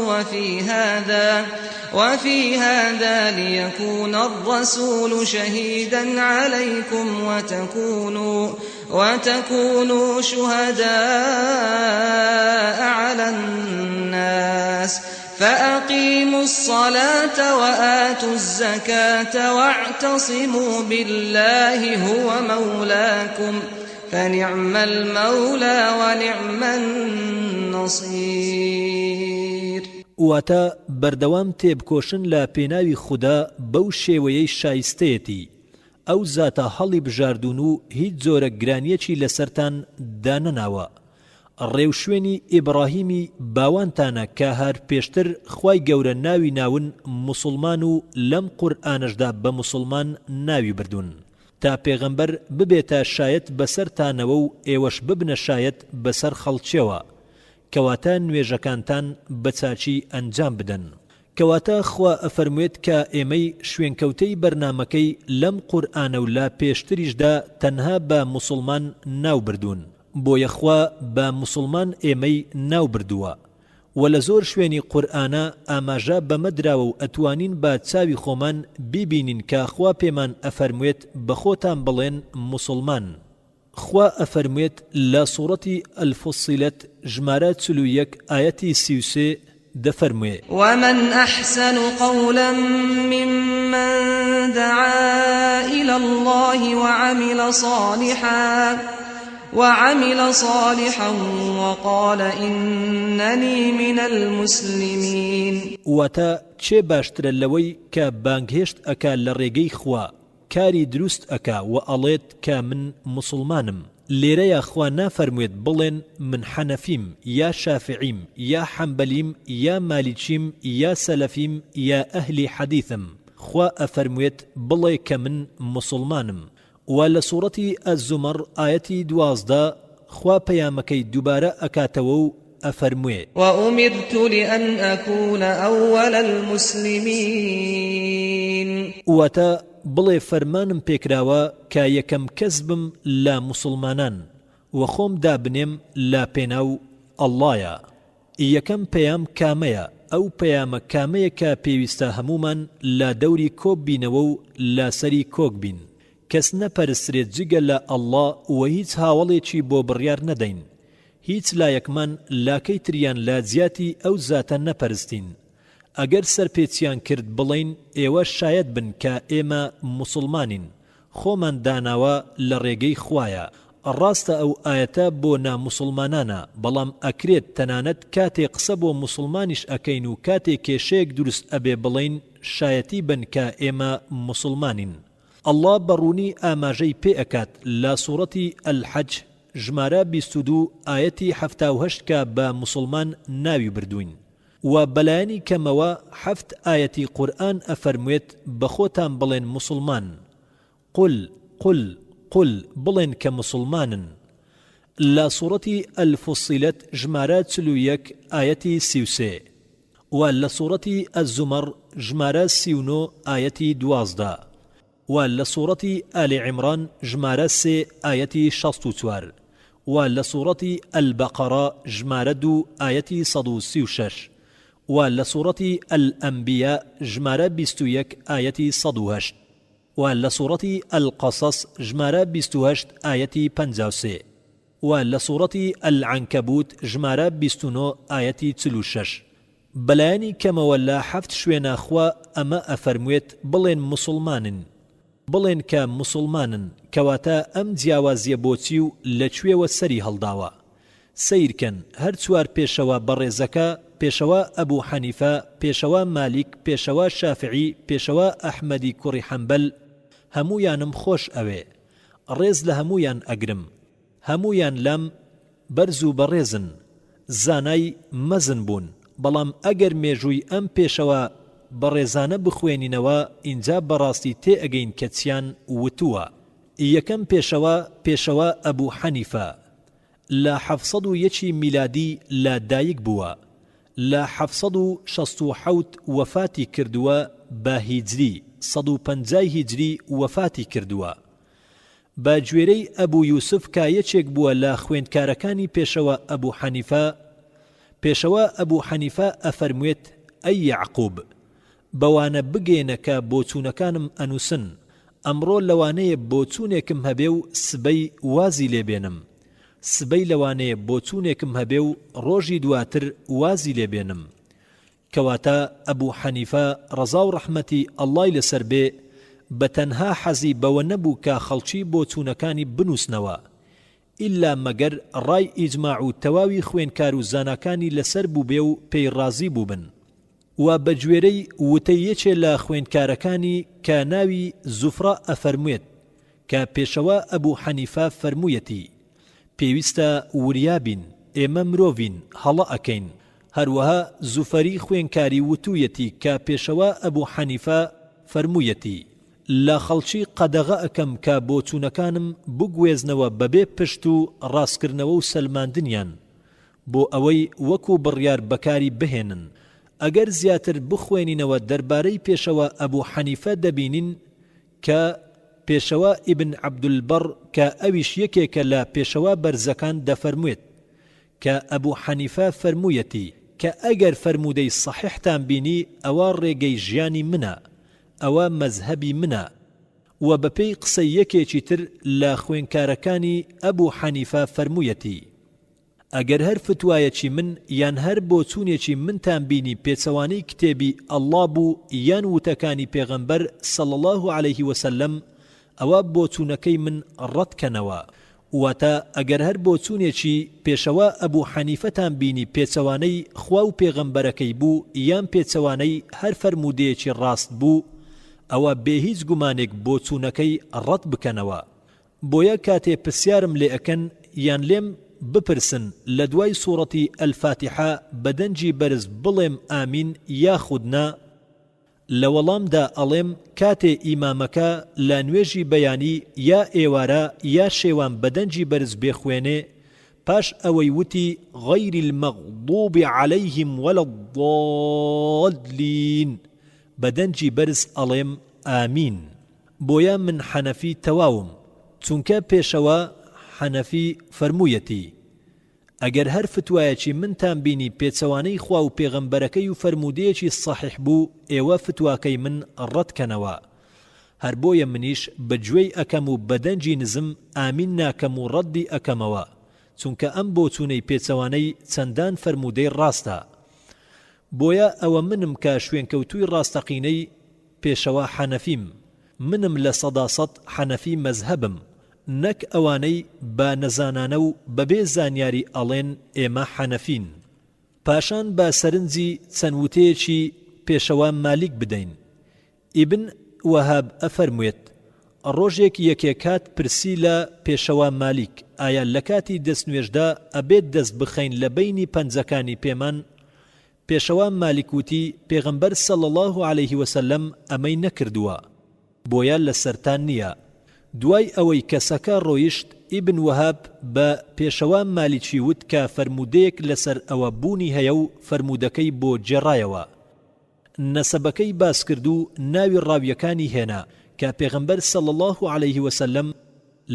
وفي هذا ليكون الرسول شهيدا عليكم وتكونوا شهداء على الناس فأقيموا الصلاة وآتوا الزكاة واعتصموا بالله هو مولاكم فنعم المولى ونعم النصير. واتا بردوام تێبکۆشن لە پێناوی خوددا بەو شێوەیەی شایستەیەتی ئەو زاتە هەڵی بژاردون و هیچ جۆرە گرانیەکی لەسەرتان دانەناوە. ڕێوشوێنی ئیبراهیمی باوانتانە کە هەر پێشتر خوای گەورە ناوی ناون موسڵمان و لەم قورئانەشدا بە موسڵمان ناوی بردون تا پێغەمبەر ببێتە شایەت بەسەرتانەوە و ئێوەش ببنە شایەت بەسەر خەڵکیەوە کەواتە نوێژەکانتان بەچاچی ئەنجام بدەن. کەواتە خوا ئەفەرموێت کە ئێمەی شوێنکەوتەی بەرنامەکەی لەم قورئانە و لا پێشتریشدا تەنها بە موسڵمان ناو بردوون، بۆیە خوا بە موسڵمان ئێمەی ناو بردووە. و لە زۆر شوێنی قورئانە ئاماژە بەمەدراوە و ئەتوانین بە چاوی خۆمان بیبینین کە خوا پێمان ئەفەرموێت بە خۆتان بڵێن موسڵمان. خوا ئەفەرموێت لە سوورەتی الفصیلەت ژمارە 41 ئایەتی 33 دەفەرموێ ومن أحسن قولا ممن دعا إلى الله وعمل صالحا وقال إنني من المسلمين. واتا چه باشترە لەوەی کە بانگهێشت ئەکا لە ڕێگەی خوا کاری دروست ئەکا و ئەڵێت کە من مسلمانم. لێرەیە خوا نافەرموێت بڵێن من حەنەفیم یا شافعیم یا حەمبەلیم یا مالیچیم یا سەلەفیم یا ئەهلی حەدیثم. خوا ئەفەرموێت بڵێ کە من مسلمانم. و لە سوورەتی ئەززومەر ئایەتی 12 خوا پەیامەکەی دووبارە ئەکاتەوە و ئەفەرموێ وأمرت لأن أكون أول المسلمين. واتە بڵێ فەرمانم پێکراوە کە یەکەم کەس بم لە مسلمانان و خۆم دابنێم لا پێناو ئەڵڵایە. یەکەم پەیام کامەیە؟ ئەو پەیامە کامەیە کە پێویستە هەمومان لا دەوری کۆب بینەوە و لا سەری کۆک بین. کەس نەپەرسترێت جگە لە ئەڵڵا و هیچ هاوڵێکی بۆ بڕیار نەدەین. هیچ لایەکمان لاکەی تریان لا جیاتی ئەو زاتە نەپەرستین. ئەگەر سەرپێچیان کرد بڵین ئێوە شاید بن کە ئێمە مسلمانین، خۆمان داناوە لە ڕێگەی خوایە. ڕاستە ئەو ئاەتە بۆ نامسلمانانە، بەڵام ئەکرێت تەنانەت کاتێ قسە بۆ مسلمانیش ئەکەین و کاتێ کێشەیەک دروست ئەبێ بڵین شایەتی بن کە ئێمە مسلمانین. ئەڵڵا بەڕوونی ئاماژەی پێ ئەکات لە سوورەتی ئەلحەج ژمارە 22 ئایەتی 78 کە بە مسلمان ناوی بردوین. و بەلایانی کەمەوە 7 ئایەتی قورئان ئەفەرموێت بەخۆتان بڵێن مسلمان. قل قل قل بڵێن کە مسلمانن. لە سوورەتی ئەلفوسیلەت ژمارە 41 ئایەتی 33 و لە سوورەتی ئەززومەر ژمارە 39 ئایەتی 12 و لە سوورەتی ئالی عیمران ژمارە 3 ئایەتی 64 و لە سوورەتی ئەلبەقەرە ژمارە 2 ئایەتی 136 و لە سوورەتی ئەلئەنبیا ژمارە 21 ئایەتی 108 و لە سوورەتی ئەلقەسەس ژمارە 28 ئایەتی 53 و لە سوورەتی ئەلعنکەبوت ژمارە 29 ئایەتی 46. بەلایانی کەمەوە لە 7 شوێنە خوا ئەمە ئەفەرموێت بڵێن مسلمانن. بڵێن کە مسلمانن، کەواتە ئەم جیاوازیە بۆچی و لەکوێوە سەری هەڵداوە. سیرکەن هەر چوار پێشەوە بەڕێزەکە، پێشەوە ئەبوو حەنیفە، پێشەوە مالیک، پێشەوە شافعی، پێشەوە ئەحمەدی کوڕی حەمبەل، هەموویانم خۆش ئەوێ، ڕێز لە هەموویان ئەگرم، هەموویان لەم بەرز و بەڕێزن، زانای مەزن بوون. بەڵام ئەگەر مێژووی ئەم پێشەوە بەڕێزانە بخوێنینەوە ئینجا بەڕاستی تێ ئەگەین کە چیان وتووە. یەکەم پێشەوە ئەبوو حەنیفە لە 701 میلادی لادایک بووە، لە 767 وەفاتی کردووە بە هیجری، 150 هیجری وەفاتی کردووە. بە گوێرەی ئەبوو یوسف کە یەکێک بووە لە خوێندکارەکانی پێشەوە ئەبوو حەنیفە، پێشەوە ئەبوو حەنیفە ئەفەرموێت ئەی یعقوب، بەوانە بگێنە کە بۆچوونەکانم ئەنووسن، ئەمڕۆ لەوانەیە بۆچوونێکم هەبێ و سبەی وازی لێبێنم، سبەی لەوانەیە بۆچوونێکم هەبێ و ڕۆژی دواتر وازی لێبێنم. کەواتە ئەبوو حەنیفە ڕەزا و ڕەحمەتی ئەڵڵای لەسەر بێ بە تەنها حەزی بەوە نەبوو کە خەڵکی بۆچوونەکانی بنووسنەوە، ئیلا مەگەر ڕای ئیجماع و تەواوی خوێنکار و زاناکانی لەسەر بوو بێ و پێی ڕازی بوو بن. و بە گوێرەی وتەی یەکێ لە خوێندکارەکانی کە ناوی زوفرە ئەفەرموێت کە پێشەوە ئەبوو حەنیفە فەرموویەتی پێویستە وریابین، ئێمە مرۆڤین، هەڵە ئەکەین. هەروەها زوفەری خوێنکاری وتوویەتی کە پێشەوە ئەبوو حەنیفە فەرموویەتی لە خەڵکی قەدەغە ئەکەم کە بۆچوونەکانم بگوێزنەوە بەبێ پشت و ڕاستکردنەوە و سەلماندنیان بۆ ئەوەی وەکو بڕیار بەکاری بهێنن. ئەگەر زیاتر بخوێنینەوە دەربارەی پێشەوە ئەبوو حەنیفە دەبینین کە پێشەوە ئیبن عەبدولبەڕ کە ئەویش یەکێکە لە پێشەوە بەرزەکان دەفەرموێت کە ئەبوو حەنیفە فەرموویەتی کە ئەگەر فەرمودەی سەحیحتان بینی ئەوە ڕێگەی ژیانی منە، ئەوە مەزهەبی منە. و بەپێی قسەی یەکێکی تر لە خوێنکارەکانی ئەبوو حەنیفە فەرموویەتی ئەگەر هەر فتوایەکی من یان هەر بۆچوونێکی منتان بینی پێچەوانەی کتێبی ئەڵڵا بوو یان وتەکانی پێغەمبەر صلی الله عليه وسلم، ئەوە بۆچوونەکەی من ڕەتکەنەوە واتە ئەگەر هەر بۆ چوونێکی پێشەوە ئەبوو حەنیفەتان بینی پێچەوانەی خوا و پێغەمبەرەکەی بوو یان پێچەوانەی هەر فەرمودەیەکی ڕاست بوو ئەوە بێ هیچ گومانێک بۆ چوونەکەی ڕەت بکەنەوە. بۆیە کاتێ پرسیارم لێ ئەکەن یان لێم بپرسن لە دوای سوورەتی ئەلفاتیحە بەدەنجی بەرز بڵێم ئامین یاخود نا، لە وەڵامدا ئەڵێم کاتێ ئیمامەکە لە نوێژی بەیانی یا ئێوارە یا شێوان بەدەنجی بەرز بێخوێنێ پاش ئەوەی وتی غەیری المەغضوب عەلەیهم وەلا الضالین بەدەنجی بەرز ئەڵێم ئامین. بۆیە من حەنەفی تەواوم، چونکە پێشەوە حەنەفی فەرموویەتی ئەگەر هەر فتوایەکی منتان بینی پێچەوانەی خوا و پێغەمبەرەکەی و فەرمودەیەکی صەحیح بوو ئێوە فتواکەی من ڕەتکەنەوە. هەر بۆیە منیش بەگوێی ئەکەم و بەدەنجی نزم ئامین ناکەم و ڕەدی ئەکەمەوە، چونکە ئەم بۆچوونەی پێچەوانەی چەندان فەرمودەی ڕاستە. بۆیە ئەوە منم کە شوێنکەوتووی ڕاستەقینەی پێشەوە حەنەفیم، منم لە 100% حەنەفی مەزهەبم، نەک ئەوانەی بە نەزانانە و بەبێ زانیاری ئەڵێن ئێمە حەنەفین. پاشان بە سەرنجی چەند وتەیەکی پێشەوە مالیک بدەین. ئیبن وەهاب ئەفەرموێت ڕۆژێک یەکێکات پرسی لە پێشەوە مالیک ئایا لە کاتی دەستنوێژدا ئەبێت دەست بخەین لە بینی پەنجەکانی پێمان؟ پێشەوە مالیک وتی پێغەمبەر صلی الله علیه وسلم ئەمەی نەکردووە، بۆیە لە سەرتان نییە. دوای ئەوەی کەسەکە ڕۆیشت ئیبن وەهاب بە پێشەوە مالیکی وت کە فەرمودەیەک لەسەر ئەوە بوونی هەیە و فەرمودەکەی بۆ جێڕایەوە. نەسەبەکەی باس کرد و ناوی ڕاویەکانی هێنا کە پێغەمبەر صلی الله علیه وسلم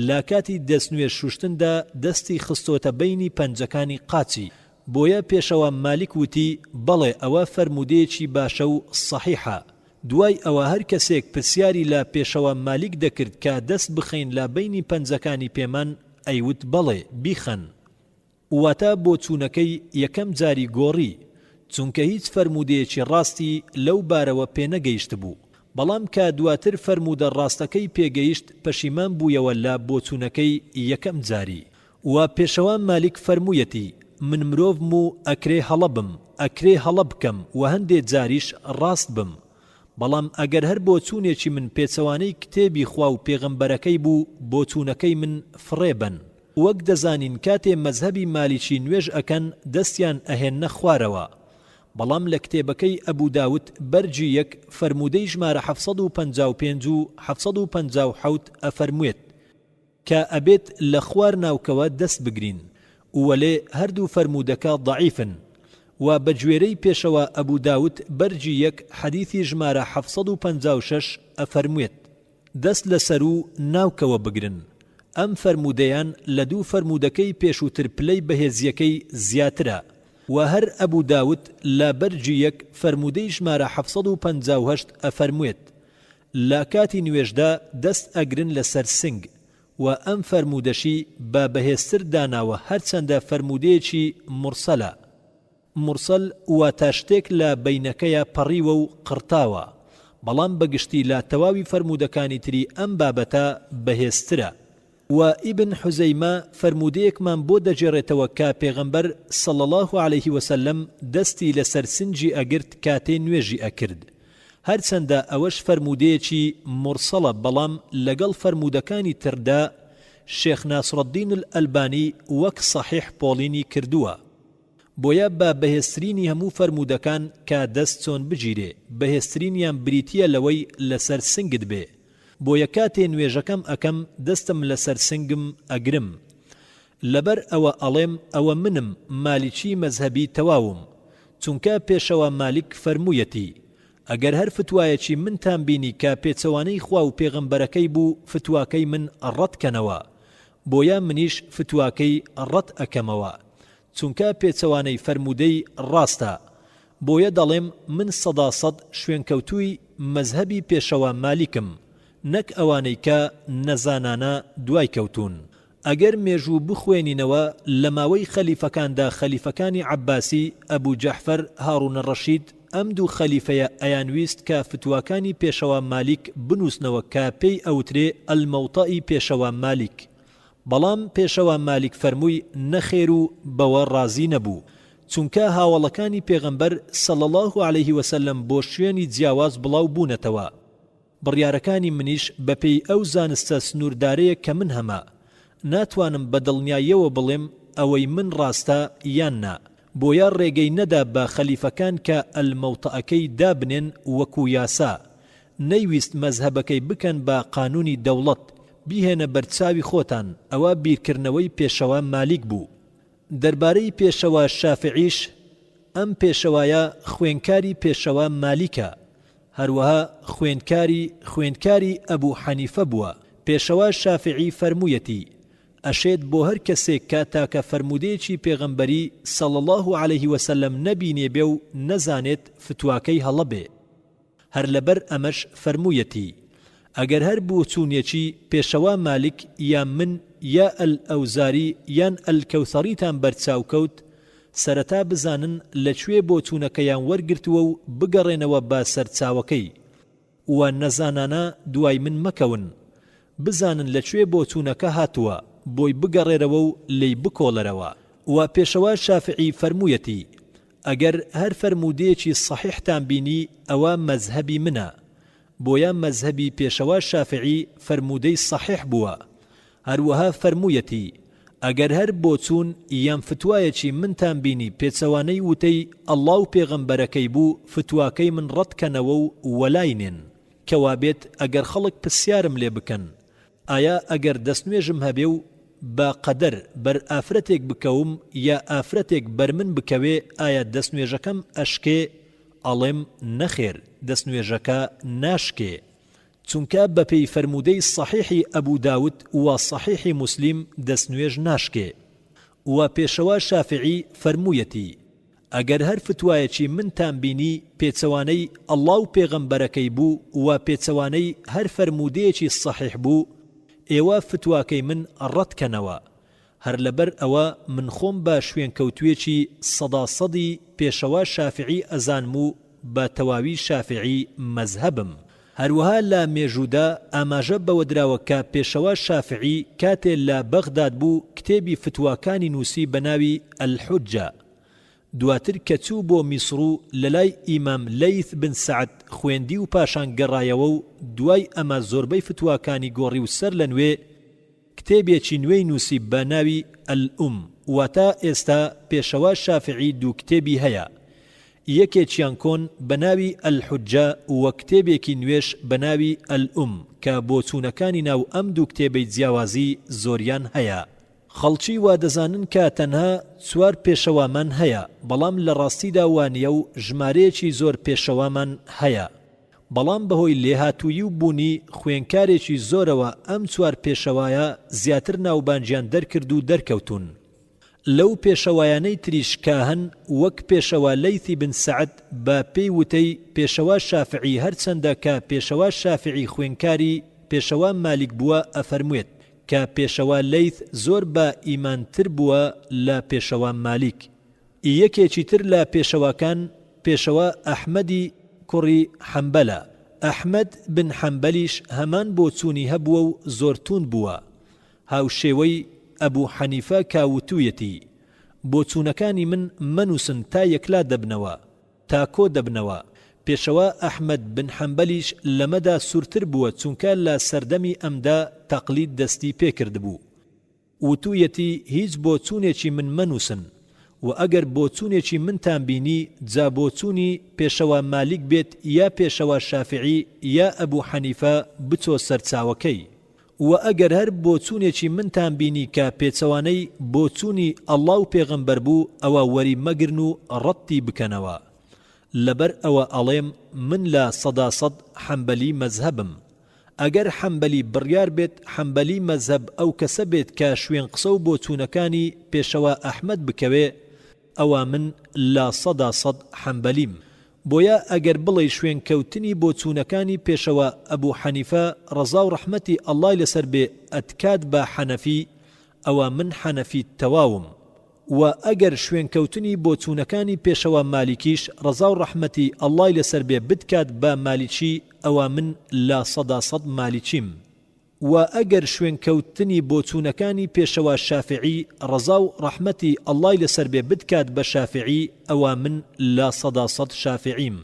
لە کاتی دەستنوێژ شوشتندا دەستی خستۆتە بینی پەنجەکانی قاچی. بۆیە پێشەوە مالیک وتی بەڵێ ئەوە فەرمودەیەکی باشە و صەحیحە. دوای ئەوە هەر کەسێک پرسیاری لە پێشەوە مالیک دەکرد کە دەست بخەین لە بینی پەنجەکانی پێمان ئەیوت بەڵێ بیخەن. واتە بۆ چوونەکەی یەکەم جاری گۆڕی، چونکە هیچ فەرمودەیەکی ڕاستی لەو بارەوە پێنەگەیشت بوو، بەڵام کە دواتر فەرمودە ڕاستەکەی پێگەیشت پەشیمان بوویەوە لە بۆ چوونەکەی یەکەم جاری. و پێشەوە مالیک فەرموویەتی من مرۆڤم و ئەکرێ هەڵە بم، ئەکرێ هەڵە بکەم و هەندێک جاریش ڕاست بم، بەڵام ئەگەر هەر بۆ چوونێکی من پێچەوانەی کتێبی خوا و پێغەمبەرەکەی بوو بۆ چوونەکەی من فڕێبن. وەک دەزانین کاتێ مەزهەبی مالیکی نوێژ ئەکەن دەستیان ئەهێنە خوارەوە، بەڵام لە کتێبەکەی ئەبوو داوت بەرجی یەک فەرمودەی ژمارە 755 و 757 ئەفەرموێت کە ئەبێت لە خوار ناوکەوە دەست بگرین، وەلێ هەردوو فەرمودەکە ضعیفن. و بەگوێرەی پێشەوە ئەبوو داوت بەرجی یەک حەدیثی ژمارە 756 ئەفەرموێت دەست لەسەر و ناوکەوە بگرن. ئەم فەرمودەیان لە دوو فەرمودەکەی پێشووتر پلەی بەهێزیەکەی زیاترە. و هەر ئەبوو داوت لە بەرجی یەک فەرمودەی ژمارە 758 ئەفەرموێت لە کاتی نوێژدا دەست ئەگرن لەسەر سنگ. و ئەم فەرمودەشی بە بەهێزتر داناوە هەرچەندە فەرمودەیەکی مرسەلە. مرسل واتە شتێک لە بینەکەیە پەڕیوە و قڕتاوە، بەڵام بەگشتی لە تەواوی فەرمودەکانی تری ئەم بابەتە بەهێزترە. و ئیبن حوزەیمە فەرمودەیەکمان بۆ دەجێڕێتەوە کە پێغەمبەر صلی الله علیه وسلم دەستی لەسەر سنجی ئەگرت کاتێ نوێژی ئەکرد، هەرچەندە ئەوەش فەرمودەیەکی مرسەڵە، بەڵام لەگەڵ فەرمودەکانی تردا شێخ ناصرالدین الئەلبانی وەک صەحیح پۆڵینی کردووە. بۆیە بە بەهێزترینی هەموو فەرمودەکان کە دەست چۆن بگیرێ بەهێزترینیان بریتیە لەوەی لەسەر سنگت بێ. بۆیە کاتێ نوێژەکەم ئەکەم دەستم لەسەر سنگم ئەگرم. لەبەر ئەوە ئەڵێم ئەوە منم مالیکی مەزهەبی تەواوم، چونکە پێشەوە مالیک فەرموویەتی ئەگەر هەر فتوایەکی منتان بینی کە پێچەوانەی خوا و پێغەمبەرەکەی بوو فتواکەی من ڕەتکەنەوە. بۆیە منیش فتواکەی ڕەت ئەکەمەوە، چونکە پێچەوانەی فەرمودەی ڕاستە. بۆیە دەڵێم من 100% شوێنکەوتووی مەزهەبی پێشەوە مالیکم، نەک ئەوانەی کە نەزانانە دوای کەوتون. ئەگەر مێژوو بخوێنینەوە لە ماوەی خەلیفەکاندا خەلیفەکانی عەباسی ئەبوو جەعفەر هاڕون ڕەشید ئەم دوو خەلیفەیە ئەیانویست کە فتواکانی پێشەوە مالیک بنووسنەوە کە پێی ئەوترێ ئەلمەوتەئی پێشەوە مالیک، بەڵام پێشەوە مالیک فەرمووی نەخێر و بەوە ڕازی نەبوو، چونکە هاوڵەکانی پێغەمبەر صلی الله عليه وسلم بۆ شوێنی جیاواز بڵاو بوونەتەوە. بڕیارەکانی منیش بەپێی ئەو زانستە سنووردارەیە کە من هەمە ناتوانم بە دڵنیاییەوە بڵێم ئەوەی من ڕاستە یان نا، بۆیە ڕێگەی نەدا بە خەلیفەکان کە ئەلمەوتەعەکەی دابنێن وەکو یاسا، نەیویست مەزهەبەکەی بکەن بە قانونی دەوڵەت بیهێنە بەرچاوی خۆتان، ئەوە بیرکردنەوەی پێشەوە مالیک بوو. دەربارەی پێشەوە شافعیش ئەم پێشەوایە خوێنکاری پێشەوە مالیکە، هەروەها خوێندکاری ئەبوو حەنیفە بووە. پێشەوە شافعی فەرموویەتی ئەشێت بۆ هەر کەسێک کە تاکە فەرمودەیەکی پێغەمبەری صلی الله عليه وسلم نەبینێ بێ و نەزانێت فتواکەی هەڵەبێ. هەر لەبەر ئەمەش فەرموویەتی ئەگەر هەر بوو چوونێکی پێشەوە مالیک یا من یا ئەلئەوزاری یان ئەلکەوثەریتان بەرچاو کەوت، سەرەتا بزانن لەکوێ بۆ چوونەکەیان وەرگرتووە و بگەڕێنەوە بە سەرچاوەکەی، و نەزانانە دوای من مەکەون، بزانن لەکوێ بۆ چوونەکە هاتووە بۆی بگەڕێرەوە و لێی بکۆڵەرەوە. و پێشەوە شافعی فەرموویەتی ئەگەر هەر فەرمودەیەکی صحیحتان بینی ئەوە مەزهەبی منە، بۆیە مەزهەبی پێشەوە شافعی فەرمودەی صحیح بووە. هەروەها فەرموویەتی ئەگەر هەر بۆ چوون یان فتوایەکی منتان بینی پێچەوانەی وتەی ئەڵڵا و پێغەمبەرەکەی بوو، فتواکەی من ڕەتکەنەوە و وەلاینێن، کەوابێت ئەگەر خەڵک پرسیارم لێ بکەن ئایا ئەگەر دەستنوێژم هەبێ و بە قەدەر بەر ئافرەتێک بکەوم یا ئافرەتێک بەر من بکەوێ ئایا دەستنوێژەکەم ئەشکێ؟ ئەڵێم نەخێر، دەستنوێژەکە ناشکێ، چونکە بەپێی فەرمودەی صحیحی ئەبوو داود و صحیحی موسلیم دەستنوێژ ناشکێ. و پێشەوە شافعی فەرموویەتی ئەگەر هەر فتوایەکی منتان بینی پێچەوانەی ئەڵڵا و پێغەمبەرەکەی بوو و پێچەوانەی هەر فەرمودەیەکی صحیح بوو، ئێوە فتواکەی من ڕەتکەنەوە. هەر لەبەر ئەوە من خۆم بە شوێنکەوتوێکی سەداسەدی پێشەوە شافعی ئەزانم و بە تەواوی شافعی مەزهەبم. هەروەها لە مێژوودا ئاماژە بەوە دراوە کە پێشەوە شافعی کاتێ لە بەغداد بوو کتێبی فتواکانی نووسی بە ناوی ئەلحوجە. دواتر کە چوو بۆ میسڕ و لەلای ئیمام لەیث بن سەعد خوێندی و پاشان گەڕایەوە و دوای ئەمە زۆربەی فتواکانی گۆڕی و سەر لە نوێ کتێبێکی نوێی نووسی بە ناوی ئەلئوم. واتە ئێستا پێشەوە شافعی دوو کتێبی هەیە، یەکێکیان کۆن بە ناوی ئەلحوجە و کتێبێکی نوێش بە ناوی ئەلئوم کە بۆ چوونەکانی ناو ئەم دوو کتێبەی جیاوازی زۆریان هەیە. خەڵکی وا دەزانن کە تەنها 4 پێشەوامان هەیە، بەڵام لە ڕاستیدا وانیە و ژمارەیەکی زۆر پێشەوامان هەیە، بەڵام بەهۆی لێهاتووی و بوونی خوێنکارێکی زۆرەوە ئەم 4 پێشەوایە زیاتر ناوبانجیان دەرکرد و دەرکەوتون. لەو پێشەوایانەی تریش کە هەن وەک پێشەوە لەیثی بن سەعد بە پێی وتەی پێشەوە شافعی هەرچەندە کە پێشەوە شافعی خوێنکاری پێشەوە مالیک بووە ئەفەرموێت کە پێشەوە لەیث زۆر بە ئیمانتر بووە لە پێشەوە مالیک. یەکێکی تر لە پێشەواکان پێشەوە ئەحمەدی کوڕی حەمبەلە. ئەحمەد بن حەمبەلیش هەمان بۆ چوونی هەبووە و زۆرتون بووە. هاوشێوەی ئەبوو حەنیفە کاوتوویەتی بۆ چوونەکانی من منووسن تا یەکلا دەبنەوە تا کۆ دەبنەوە. پێشەوە ئەحمەد بن حەمبەلیش لەمەدا سوورتر بووە چونکە لە سەردەمی ئەمدا تەقلید دەستی پێکرد بوو. وتوویەتی هیچ بۆ چوونێکی من منووسن، و ئەگەر بۆ چوونێکی منتان بینی جا بۆ چوونی پێشەوە مالیک بێت یا پێشەوە شافعی یا ئەبوو حەنیفە بچۆ سەرچاوەکەی. و ئەگەر هەر بۆ چوونێکی منتان بینی کە پێچەوانەی بۆ چوونی ئەڵڵا و پێغەمبەر بوو ئەوە وەری مەگرن و ڕەتی بکەنەوە. لەبەر ئەوە ئەڵێم من لە 100% حەمبەلی مەزهەبم. ئەگەر حەمبەلی بڕیار بێت حەمبەلی مەزهەب ئەو کەسە بێت کە شوێن قسە و بۆ چوونەکانی پێشەوە ئەحمەد بکەوێ، ئەوە من لە 100% حەمبەلیم. بۆیە ئەگەر بڵێ شوێن کەوتنی بۆ چوونەکانی پێشەوە ئەبوو حەنیفە ڕەزا و ڕەحمەتی ئەڵڵای لەسەر بێ ئەتکات بە حەنەفی، ئەوە من حەنەفی تەواوم. و ئەگەر شوێن کەوتنی بۆ چوونەکانی پێشەوە مالیکیش ڕەزا و ڕەحمەتی ئەڵڵای لەسەر بێ بتکات بە مالیکی، ئەوە من لە 100% مالیکیم. و ئەگەر شوێنکەوتنی بۆ چوونەکانی پێشەوا شافعی ڕەزا و ڕەحمەتی ئەڵڵای لەسەر بێ بتکات بە شافعی ئەوە من لا سەدا سەد شافعیم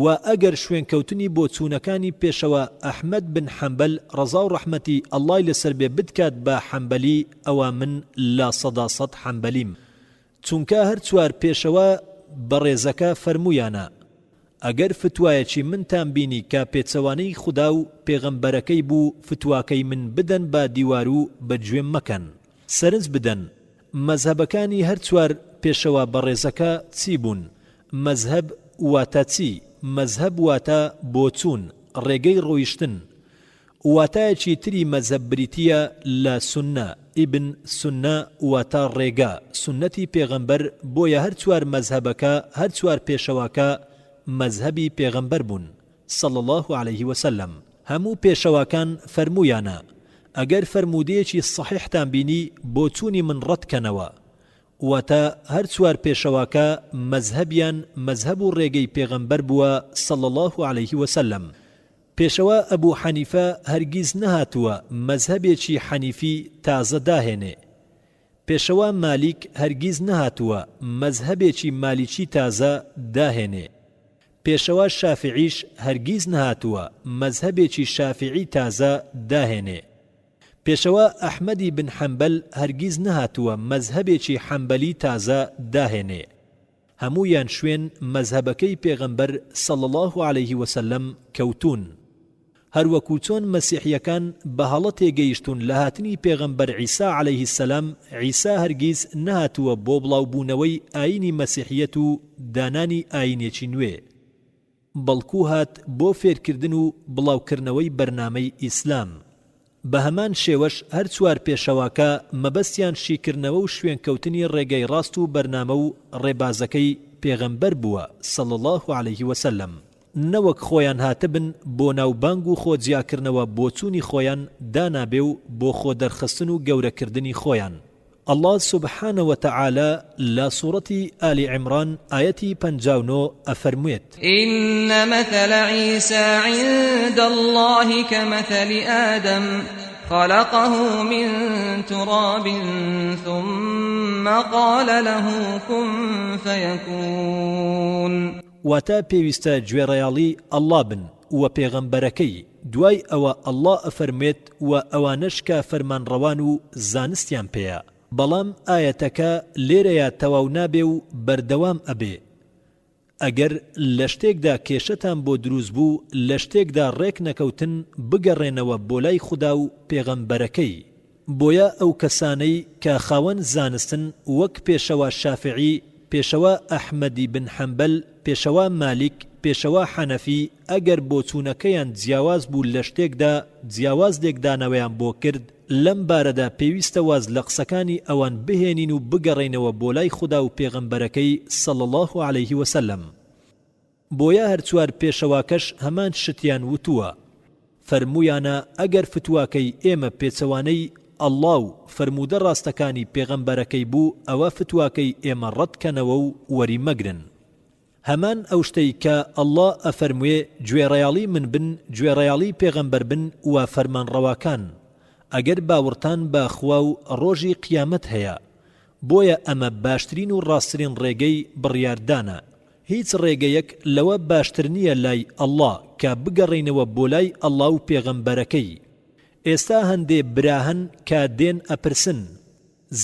و ئەگەر شوێنکەوتنی بۆ چوونەکانی پێشەوە ئەحمەد بن حەمبەل ڕەزا و ڕەحمەتی ئەڵڵای لەسەر بێ بتکات بە حەمبەلی ئەوە من لا سەدا سەد حەمبەلیم چونکە هەر چوار پێشەوە بەڕێزەکە فەرمویانە ئەگەر فتوایەکی منتان بینی کە پێچەوانەی خودا و پێغەمبەرەکەی بوو فتواکەی من بدەن بە دیوار و بەگوێم مەکەن سەرنج بدەن مەزهەبەکانی هەر چوار پێشەوە بەڕێزەکە چی بوون مەزهەب واتە چی مەزهەب واتە بۆچوون ڕێگەی ڕۆیشتن واتایەکی تری مەزهەب بریتیە لە سونە ئیبن سونە واتە ڕێگە سونەتی پێغەمبەر بۆیە هەر چوار مەزهەبەکە هەر چوار پێشەواکە مەزهەبی پێغەمبەر بوون صلى الله عليه وسلم هەموو پێشەواکان فەرمویانە ئەگەر فەرمودەیەکی صحیحتان بینی بۆ چوونی من ڕەتکەنەوە واتە هەر چوار پێشەواکە مەزهەبیان مەزهەب و ڕێگەی پێغەمبەر بووە صلى الله عليه وسلم پێشەوە ئەبوو حەنیفە هەرگیز نەهاتووە مەزهەبێکی حەنیفی تازە داهێنێ پێشەوە مالیک هەرگیز نەهاتووە مەزهەبێکی مالیکی تازە داهێنێ پێشەوە شافعیش هەرگیز نەهاتووە مەزهەبێکی شافعی تازە داهێنێ پێشەوە ئەحمەدی بن حەمبەل هەرگیز نەهاتووە مەزهەبێکی حەمبەلی تازە داهێنێ هەموویان شوێن مەزهەبەکەی پێغەمبەر صلى الله عليه وسلم کەوتون هەروەکو چۆن مەسیحیەکان بە هەڵە تێگەیشتون لە هاتنی پێغەمبەر عیسا عليه السلام عیسا هەرگیز نەهاتووە بۆ بڵاوبوونەوەی ئاینی مەسیحیەت و دانانی ئاینێکی نوێ بەڵکو هات بۆ فێرکردن و بڵاوکردنەوەی بەرنامەی ئیسلام بە هەمان شێوەش هەر چوار پێشەواکە مەبەستیان شیکردنەوە و شوێنکەوتنی ڕێگەی ڕاست و بەرنامە و ڕێبازەکەی پێغەمبەر بووە صلى الله عليه وسلم نەوەک خۆیان هاتبن بۆ ناوبانگ و خۆجیاکردنەوە بۆ چوونی خۆیان دانابێ و بۆ خۆ دەرخستن و گەورەکردنی خۆیان الله سبحانه وتعالى لا سورة آل عمران آيتي 59 أفرميت إن مثل عيسى عند الله كمثل آدم خلقه من تراب ثم قال له كن فيكون واتا پێویستە گوێڕەیاڵی الله بن و پێغەمبەرەکەی دوای ئەوە الله ئەفەرمێت و ئەوانەش کە فەرمانڕەوان و زانستیان پێیە بەڵام ئاەتەکە لێرەیە تەواو نابێ و بەردەوام ئەبێ ئەگەر لە شتێکدا کێشەتان بۆ دروست بوو لە شتێکدا ڕێک نەکەوتن بگەڕێنەوە بۆ لای خودا و پێغەمبەرەکەی بۆیە ئەو کەسانەی کە خاوەن زانستن وەک پێشەوە شافعی پێشەوە ئەحمەدی بن حەمبەل پێشەوە مالیک پێشەوە حەنەفی ئەگەر بۆ چوونەکەیان جیاواز بوو لە شتێکدا جیاواز لێکدانەوەیان بۆ کرد لەم بارەدا پێویستە واز لە قسەکانی ئەوان بهێنین و بگەڕێنەوە بۆ لای خودا و پێغەمبەرەکەی صلى الله عليه وسلم بۆیە هەر چوار پێشەواکەش هەمان شتیان وتووە فەرمویانە ئەگەر فتواکەی ئێمە پێچەوانەی الله و فەرمودە ڕاستەکانی پێغەمبەرەکەی بوو ئەوە فتواکەی ئێمە ڕەتکەنەوە و وەری مەگرن هەمان ئەو شتەی کە الله ئەفەرموێ گوێڕەیاڵی من بن گوێڕەیاڵی پێغەمبەر بن و فەرمانڕەواکان ئەگەر باوەڕتان بە خوا و ڕۆژی قیامەت هەیە بۆیە ئەمە باشترین و ڕاستترین ڕێگەی بڕیاردانە هیچ ڕێگەیەک لەوە باشتر نییە لای الله کە بگەڕێنەوە بۆ لای الله و پێغەمبەرەکەی ئێستا هەندێ براهن کە دێن ئەپرسن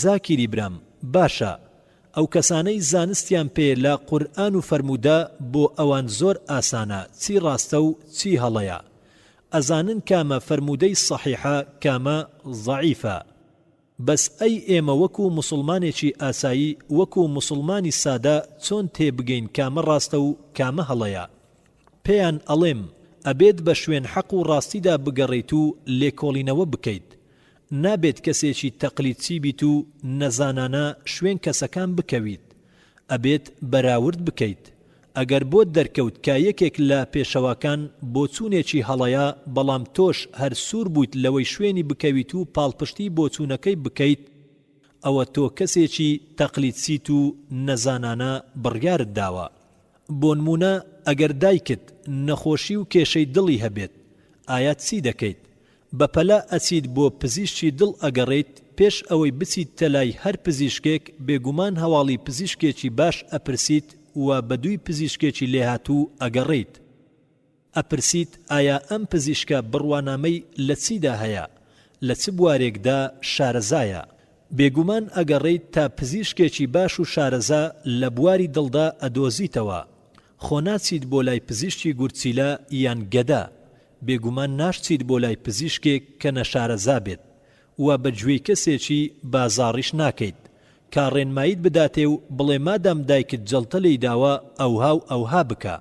زاکیری برام باشە ئەو کەسانەی زانستیان پێ لە قورئان و فەرموودە بۆ ئەوان زۆر ئاسانە چی ڕاستە و چی هەڵەیە ئەزانن کامە فەرمودەی صحیحە کامە ضعیفە بەس ئەی ئێمە وەکو مسلمانێکی ئاسایی وەکو مسلمانی سادە چۆن تێبگەین کامە ڕاستە و کامە هەڵەیە پێیان ئەڵێم ئەبێت بە شوێن حەق و ڕاستیدا بگەڕێیت و لێکۆڵینەوە بکەیت نابێت کەسێکی تەقلیدچی بیت و نەزانانە شوێن کەسەکان بکەویت ئەبێت بەراورد بکەیت ئەگەر بۆ دەرکەوت کە یەکێک لە پێشەواکان بۆ چوونێکی هەڵەیە بەڵام تۆش هەر سوور بوویت لەوەی شوێنی بکەویت و پاڵپشتی بۆ چوونەکەی بکەیت ئەوە تۆ کەسێکی تەقلیدچیت و نەزانانە بڕیارت داوە بۆ نمونە ئەگەر دایکت نەخۆشی و کێشەی دڵی هەبێت ئایا چی دەکەیت بەپەلا ئەچیت بۆ پزیشکی دڵ ئەگەڕێیت پێش ئەوەی بچیت تەلای هەر پزیشکێک بێگومان هەواڵی پزیشکێکی باش ئەپرسیت و بەدووی پزیشکێکی لێهاتوو ئەگەڕێیت. ئەپرسیت ئایا ئەم پزیشکە بڕوانامەی لە چیدا هەیە، لە چ بوارێکدا شارەزایە. بێگومان ئەگەڕێیت تا پزیشکێکی باش و شارەزا لە بواری دڵدا ئەدۆزیتەوە. خۆ ناچیت بۆ لای پزیشکی گورچیلە یان گەدا، بێگومان ناشچیت بۆ لای پزیشکێک کە نەشارەزا بێت و بەگوێی کەسێکی بازاڕیش ناکەیت کا ڕێنماییت بداتێ و بڵێ مادام دایکت جەڵتە لێی داوە ئەوها بکە.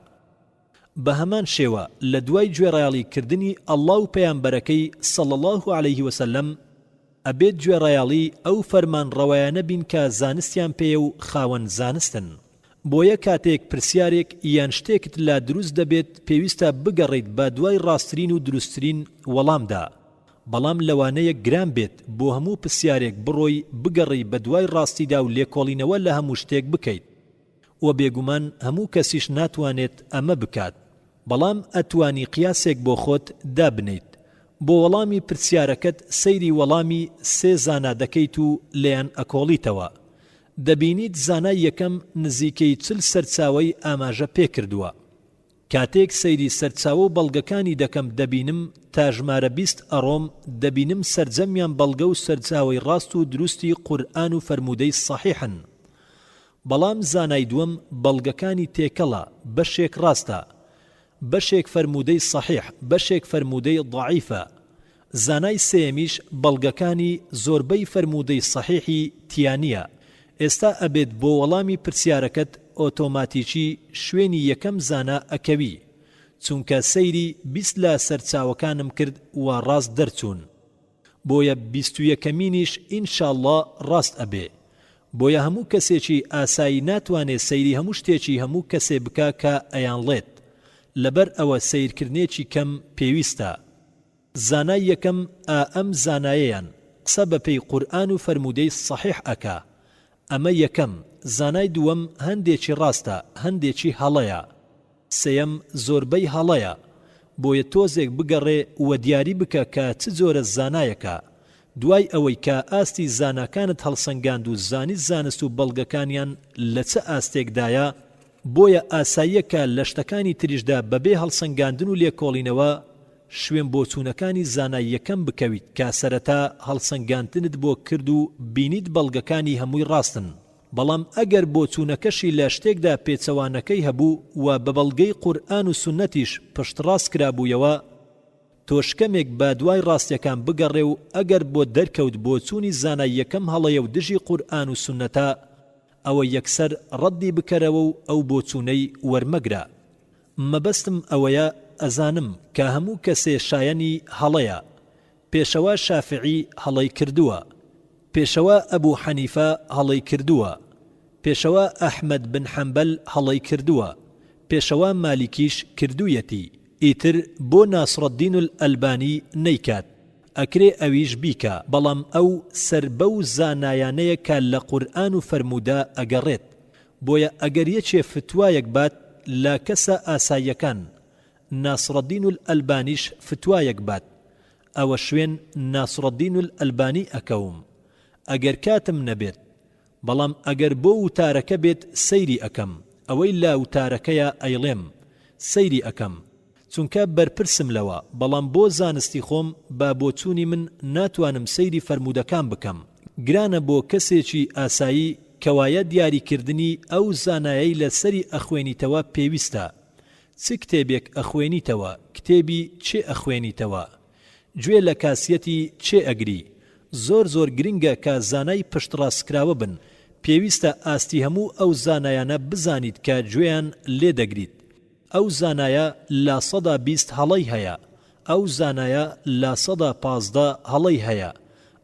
بە هەمان شێوە لە دوای گوێڕایاڵیکردنی ئەڵڵا و پەیامبەرەکەی صەڵی الله عەلەیه وسەلەم ئەبێت گوێڕایاڵی ئەو فەرمانڕەوایانە بین کە زانستیان پێیە و خاوەن زانستن. بۆیە کاتێک پرسیارێک یان شتێکت لا دروست دەبێت پێویستە بگەڕیت بە دوای ڕاستترین و دروستترین وەڵامدا، بەڵام لەوانەیە گران بێت بۆ هەموو پرسیارێک بڕۆی بگەڕی بە دوای ڕاستیدا و لێکۆڵینەوە لە هەموو شتێک بکەیت. و بێگومان هەموو کەسیش ناتوانێت ئەمە بکات، بەڵام ئەتوانی قیاسێک بۆ خۆت دابنیت. بۆ وەڵامی پرسیارەکەت سەیری وەڵامی سێ زانا دەکەیت و لێیان ئەکۆڵیتەوە. دەبینیت زانای یەکەم نزیکەی 40 سەرچاوەی ئاماژە پێکردووە. کاتێک سەیری سەرچاوە و بەڵگەکانی دەکەم دەبینم تا ژمارە 20 ئەڕۆم دەبینم سەرجەمیان بەڵگە و سەرچاوەی ڕاست و دروستی قورئان و فەرموودەی سەحیحن. بەڵام زانای دووەم بەڵگەکانی تێکەڵە، بەشێک ڕاستە، بەشێک فەرموودەی سەحیح، بەشێک فەرموودەی ضەعیفە. زانای سێمیش بەڵگەکانی زۆربەی فەرموودەی سەحیحی تیانیە. ئێستا ئەبێت بۆ وەڵامی پرسیارەکەت ئۆتۆماتیکی شوێنی یەکەم زانا ئەکەوی، چونکە سەیری 20 لە سەرچاوەکانم کرد و ڕاست دەرچوون. بۆیە 21مینیش ئینشاءڵڵا ڕاست ئەبێ. بۆیە هەموو کەسێکی ئاسایی ناتوانێت سەیری هەموو شتێکی هەموو کەسێ بکا کە ئەیانڵێت، لەبەر ئەوە سەیرکردنێکی کەم پێویستە. زانای یەکەم ئەم زانایەیان قسە بە پێی قورئان و فەرموودەی سەحیح ئەکا. ئەمە یەکەم. زانای دووەم هەندێکی ڕاستە، هەندێکی هەڵەیە. سێیەم زۆربەی هەڵەیە. بۆیە تۆزێک بگەڕێ و دیاری بکە کە چ جۆرە زانایەکە. دوای ئەوەی کە ئاستی زاناکانت هەڵسەنگاند و زانی زانست و بەڵگەکانیان لە چه ئاستێکدایە، بۆیە ئاساییەکە لە شتەکانی تریشدا بەبێ هەڵسەنگاندن و لێکۆڵینەوە شوێن بۆ چوونەکانی زانای یەکەم بکەویت کە سەرەتا هەڵسەنگاندنت بۆ کرد و بینیت بەڵگەکانی هەمووی ڕاستن. بەڵام ئەگەر بۆ چوونەکەشی لە شتێکدا پێچەوانەکەی هەبوو و بە بەڵگەی قورئان و سونەتیش پشتڕاست کرابوویەوە، تۆشکەمێک بە دوای ڕاستیەکان بگەڕێ و ئەگەر بۆ دەرکەوت بۆ چوونی زانای یەکەم هەڵەیە و دژی قورئان و سونەتە، ئەوە یەکسەر ڕەدی بکەرەوە و ئەو بۆ چوونەی وەرمەگرە. مەبەستم ئەوەیە ئەزانم کە هەموو کەسێ شایەنی هەڵەیە. پێشەوە شافعی هەڵەی کردووە، پێشەوە ئەبوو حەنیفە هەڵەی کردووە، پێشەوە ئەحمەد بن حەمبەل هەڵەی کردووە، پێشەوە مالیکیش کردوویەتی. ئیتر بۆ ناسڕەدین الئەلبانی نەیکات، ئەکرێ ئەویش بیکە، بەڵام ئەو سەر بەو زانایانەیە کە لە قورئان و فەرموودە ئەگەڕێت. بۆیە ئەگەر یەکێ فتوایەک بات لە کەسە ئاساییەکان، ناسڕەدین الئەلبانیش فتوایەک بات، ئەوە شوێن ناسڕەدین الئەلبانی ئەکەوم ئەگەر کاتم نەبێت. بەڵام ئەگەر بۆ وتارەکە بێت سەیری ئەکەم، ئەوەی لا وتارەکەیە ئەیڵێم سەیری ئەکەم، چونکە بەرپرسم لەوە. بەڵام بۆ زانستی خۆم با بۆچوونی من ناتوانم سەیری فەرموودەکان بکەم. گرانە بۆ کەسێکی ئاسایی کەوایە دیاریکردنی ئەو زانایەی لە سەری ئەخوێنیتەوە پێویستە. چ کتێبێک ئەخوێنیتەوە، کتێبی چێ ئەخوێنیتەوە، گوێ لە کاسیەتی چێ ئەگری. زۆر گرنگە کە زانای پشتڕاستکراوە بن. پێویستە ئاستی هەموو ئەو زانایانە بزانیت کە گوێیان لێ دەگریت. ئەو زانایە لا 120 هەڵەی هەیە، ئەو زانایە لا 115 هەڵەی هەیە،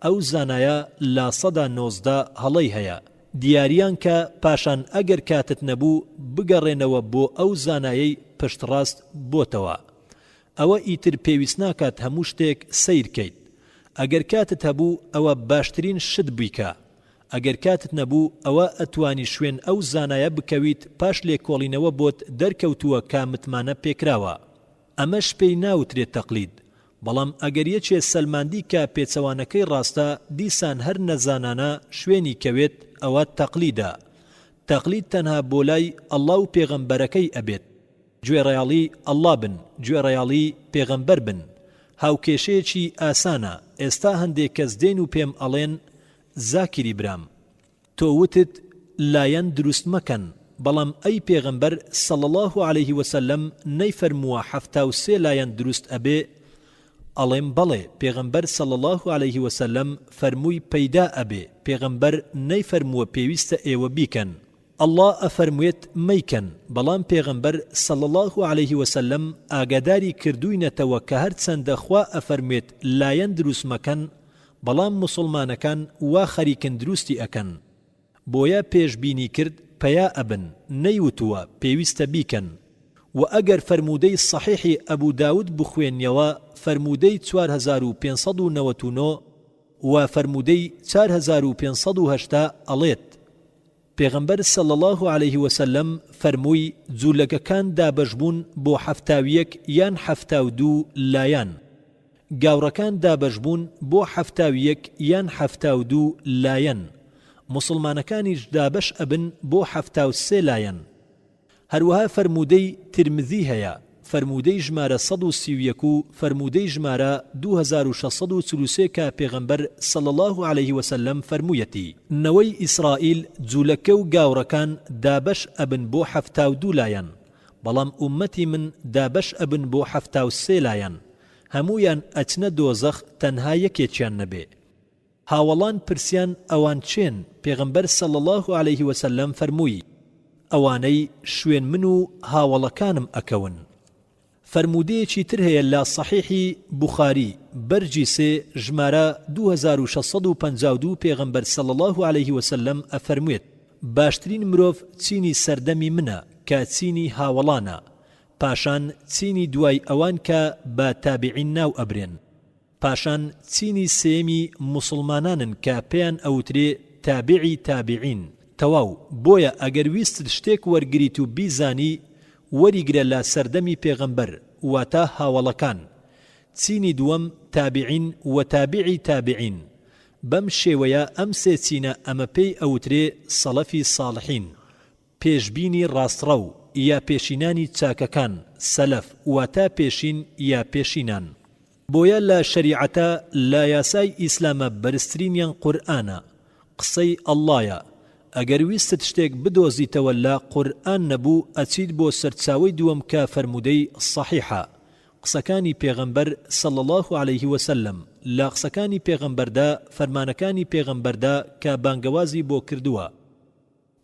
ئەو زانایە لا 119 هەڵەی هەیە. دیاریان کە پاشان ئەگەر کاتت نەبوو بگەڕێنەوە بۆ ئەو زانایەی پشتڕاست بۆتەوە. ئەوە ئیتر پێویست ناکات هەموو شتێک سیرکەیت. ئەگەر کاتت هەبوو ئەوە باشترین شت بیکە. ئەگەر کاتت نەبوو ئەوە ئەتوانی شوێن ئەو زانایە بکەویت پاش لێکۆڵینەوە بۆت دەرکەوتووە کامتمانە پێکراوە. ئەمەش پێی ناوترێت تەقلید، بەڵام ئەگەر یەکێ سەلماندی کە پێچەوانەکەی ڕاستە دیسان هەر نەزانانە شوێنی کەوێت ئەوە تەقلیدە. تەقلید تەنها بۆ لای ئەڵڵا و پێغەمبەرەکەی ئەبێت. گوێڕەیاڵی ئەڵڵا بن، گوێڕەیاڵی پێغەمبەر بن. هاوکێشەیەکی ئاسانە. ئێستا هەندێک کەس دێن و پێم ئەڵێن زاکری برام تۆ وتت لایەن دروست مەکەن، بەڵام ئەی پێغەمبەر صلی الله عليه وسلم نەیفەرمووە 73 لایەن دروست ئەبێ؟ ئەڵێم بەڵێ، پێغەمبەر صلی الله عليه وسلم فەرمووی پەیدا ئەبێ. پێغەمبەر نەیفەرمووە پێویستە ئێوە بیکەن. ئەڵڵا ئەفەرموێت مەیکەن، بەڵام پێغەمبەر صلی الله عليه وسلم ئاگاداری کردووینەتەوە کە هەر چەندە خوا ئەفەرموێت لایەن دروست مەکەن، بەڵام موسڵمانەکان وا خەریکن دروستی ئەکەن. بۆیە پێشبینی کرد پەیا ئەبن، نەیوتووە پێویستە بیکەن. و ئەگەر فەرمودەی صحیحی ئەبوو داود بخوێنیەوە، فەرمودەی 4599 و فەرمودەی 4580 ئەڵێت پێغەمبەر صلی الله عليه وسلم فەرمووی جوولەکەکان دابەشبوون بۆ 71 یان 72 لایەن، گاوڕەکان دابەشبوون بۆ 71 یان 72 لایەن، موسڵمانەکانیش دابەش ئەبن بۆ 73 لایەن. هەروەها فەرمودەی ترمذی هەیە، فەرمودەی ژمارە 131 و فەرمودەی ژمارە 2643 کە پێغەمبەر صلی الله عليه وسلم فەرموویەتی نەوەی ئیسرائیل جوولەکە و گاوڕەکان دابەش ئەبن بۆ 72 لایەن، بەڵام ئومەتی من دابەش ئەبن بۆ 73 لایەن، هەموویان ئەچنە دۆزەخ تەنها یەکێکیان نەبێ. هاوڵان پرسیان ئەوان چێن؟ پێغەمبەر صلی الله عليه وسلم فەرمووی ئەوانەی شوێن من و هاوڵەکانم ئەکەون. فەرمودەیەکی تر هەیە لە صحیحی بوخاری بەرجی 3 ژمارە 2652 پێغەمبەر صلی الله عليه وسلم ئەفەرموێت باشترین مرۆڤ چینی سەردەمی منە کە چینی هاوڵانە، پاشان چینی دوای ئەوان کە بە تابعین ناو ئەبرێن، پاشان چینی سێمی موسڵمانانن کە پێیان ئەوترێ تابعی تابعین. تەواو. بۆیە ئەگەر ویستت شتێک وەرگریت و بیزانی، وەریگرە لە سەردەمی پێغەمبەر واتە هاوڵەکان، چینی دووەم تابعین و تابعی تابعین. بەم شێوەیە ئەم سێ چینە ئەمە پێی ئەوترێ سەڵەفی ساڵحین، پێشبینی ڕاستڕەو یا پێشینانی چاکەکان، سەلەف واتە پێشین یا پێشینان. بۆیە لە شەریعەتە لە یاسای ئیسلامە بەرزترینیان قورئانە، قسەی ئەڵڵایە. ئەگەر ویستت شتێک بدۆزیتەوە لە قورئان نەبوو، ئەچیت بۆ سەرچاوەی دووەم کە فەرمودەی صحیحە، قسەکانی پێغەمبەر صلی الله عليه وسلم. لە قسەکانی پێغەمبەردا، فەرمانەکانی پێغەمبەردا کە بانگەوازی بۆ کردووە،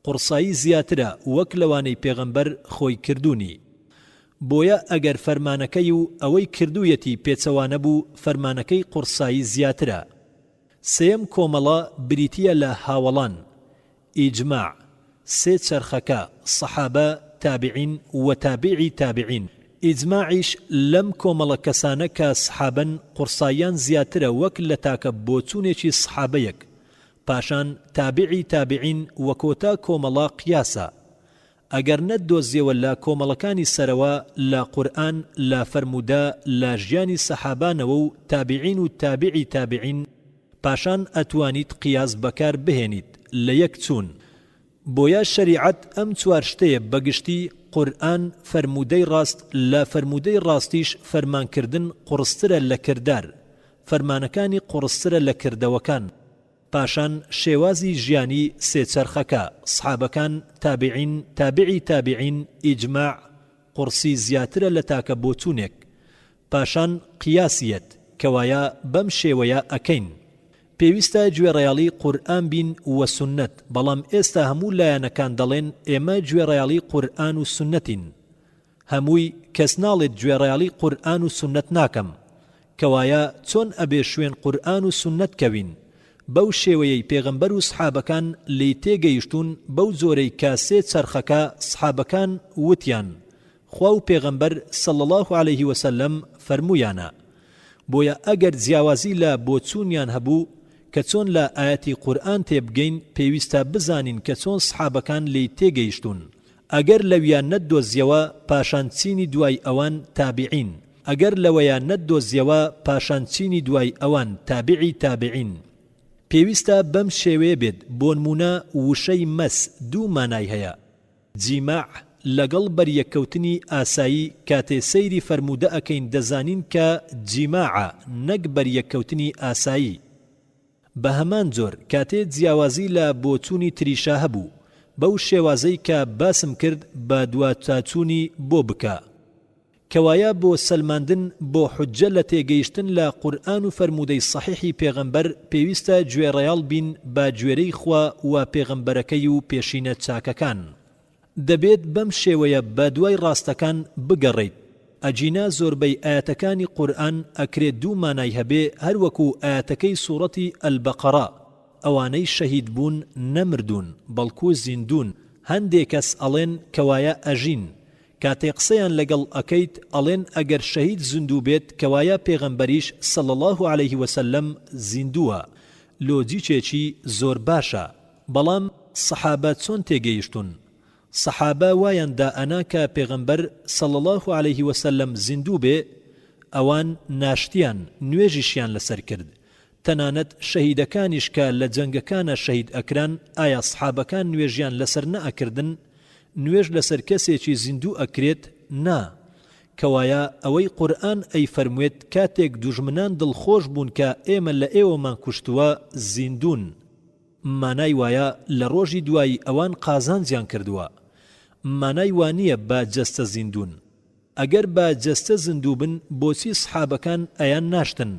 قورسایی زیاترە وەک لەوانەی پێغەمبەر خۆی کردوونی. بۆیە ئەگەر فەرمانەکەی و ئەوەی کردوویەتی پێچەوانە بوو، فەرمانەکەی قورسایی زیاترە. سێم کۆمەڵە بریتیە لە هاوڵان، ئیجماع، سێ چەرخەکە، سەحابە، تابعین و تابعی تابعین. ئیجماعیش لەم کۆمەڵە کەسانە کە سەحابەن قورساییان زیاترە وەک لە تاکە بۆچوونێکی سەحابەیەک، پاشان تابعی تابعین و کۆتا کۆمەڵە قیاسە. ئەگەر نەتدۆزیەوە لە کۆمەڵەکانی سەرەوە لە قورئان، لە فەرموودە، لە ژیانی سەحابانەوە و تابعین و تابعی تابعین، پاشان ئەتوانیت قیاس بەکار بهێنیت لە یەک چوون. بۆیە شەریعەت ئەم چوار شتەیە بەگشتی قورئان فەرمودەی ڕاست، لە فەرمودەی ڕاستیش فەرمانکردن قورسترە لە کردار، فەرمانەکانی قورسترە لە کردەوەکان، پاشان شێوازی ژیانی سێچەرخەکە، سەحابەکان، تابعین، تابعی تابعین، ئیجماع، قورسی زیاترە لە تاکە بۆچوونێک، پاشان قیاسیەت کەوایە بەم شێوەیە ئەکەین. پێویستە گوێڕەیاڵی قورئان بین و سنت، بەڵام ئێستا هەموو لایەنەکان دەڵێن ئێمە گوێڕەیاڵی قورئان و سنتین. هەمووی کەس ناڵێت گوێڕەیاڵی قورئان و سنت ناکەم، کەوایە چۆن ئەبێ شوێن قورئان و سنت کەوین؟ بەو شێوەیەی پێغەمبەر و سەحابەکان لی تێگەیشتون، بەو زۆرەی کە سێ چەرخەکە سەحابەکان وتیان خوا و پێغەمبەر صلی الله عليه وسلم فەرموویانە. بۆیە ئەگەر جیاوازی لە بۆچوونیان هەبوو کە چۆن لە ئاەتی قورئان تێبگەین، پێویستە بزانین کە چۆن سەحابەکان لی تێگەیشتون. ئەگەر لەویان نەتدۆزیەوە، پاشان چینی دوای ئەوان تابعین، ئەگەر لەوەیان نەتدۆزیەوە پاشان چینی دوای ئەوان تابعی تابعین. پێویستە بەم شێوەیە بێت. بۆ نمونە وشەی مەس دوو مانای هەیە. جیماع لەگەڵ بەریەککەوتنی ئاسایی کاتێ سەیری فەرموودە ئەکەین دەزانین کە جیماعە نەک بەریەککەوتنی ئاسایی. بە هەمان جۆر کاتێ جیاوازی لە بۆچوونی تریشا هەبوو بەو شێوازەی کە باسم کرد بە دواتاچوونی بۆ بکە کەوایە بۆ سەلماندن بۆ حجە لە تێگەیشتن لە قورئان و فەرموودەی سەحیحی پێغەمبەر پێویستە گوێڕەیاڵ بین بە گوێرەی خوا و پێغەمبەرەکەی و پێشینە چاکەکان. دەبێت بەم شێوەیە بە دوای ڕاستەکان بگەڕێیت. ئەجینا زۆربەی ئاەتەکانی قورئان ئەکرێت دوو مانای هەبێ هەروەکو ئاەتەکەی سوورەتی ئەلبەقەرە ئەوانەی شەهید بوون نەمردوون بەڵکو زیندون. هەندێک کەس ئەڵێن کەوایە ئەژین کاتێ قسەیان لەگەڵ ئەکەیت ئەڵێن ئەگەر شەهید زیندوو بێت کەوایە پێغەمبەریش صلی الله عليه وسلم زیندووە. لۆجیکێکی زۆر باشە. بەڵام سەحابە چۆن تێگەیشتون؟ سەحابە وایان دائەنا کە پێغەمبەر صلی الله عليه وسلم زیندوو بێ ئەوان ناشتیان نوێژیشیان لەسەر کرد. تەنانەت شەهیدەکانیش کە لە جەنگەکانە شەهید ئەکران ئایا سەحابەکان نوێژیان لەسەر نەئەکردن؟ نوێژ لەسەر کەسێکی زیندوو ئەکرێت؟ نا. کەوایە ئەوەی قورئان ئەی فەرموێت کاتێک دوژمنان دڵخۆش بوون کە ئێمە لە ئێوەمان کوشتووە زیندون، مانای وایە لە ڕۆژی دوایی ئەوان قازانجیان کردووە. مانای وانییە بە جەستە زیندون. ئەگەر بە جەستە زیندوو بن بۆچی سەحابەکان ئەیان ناشتن؟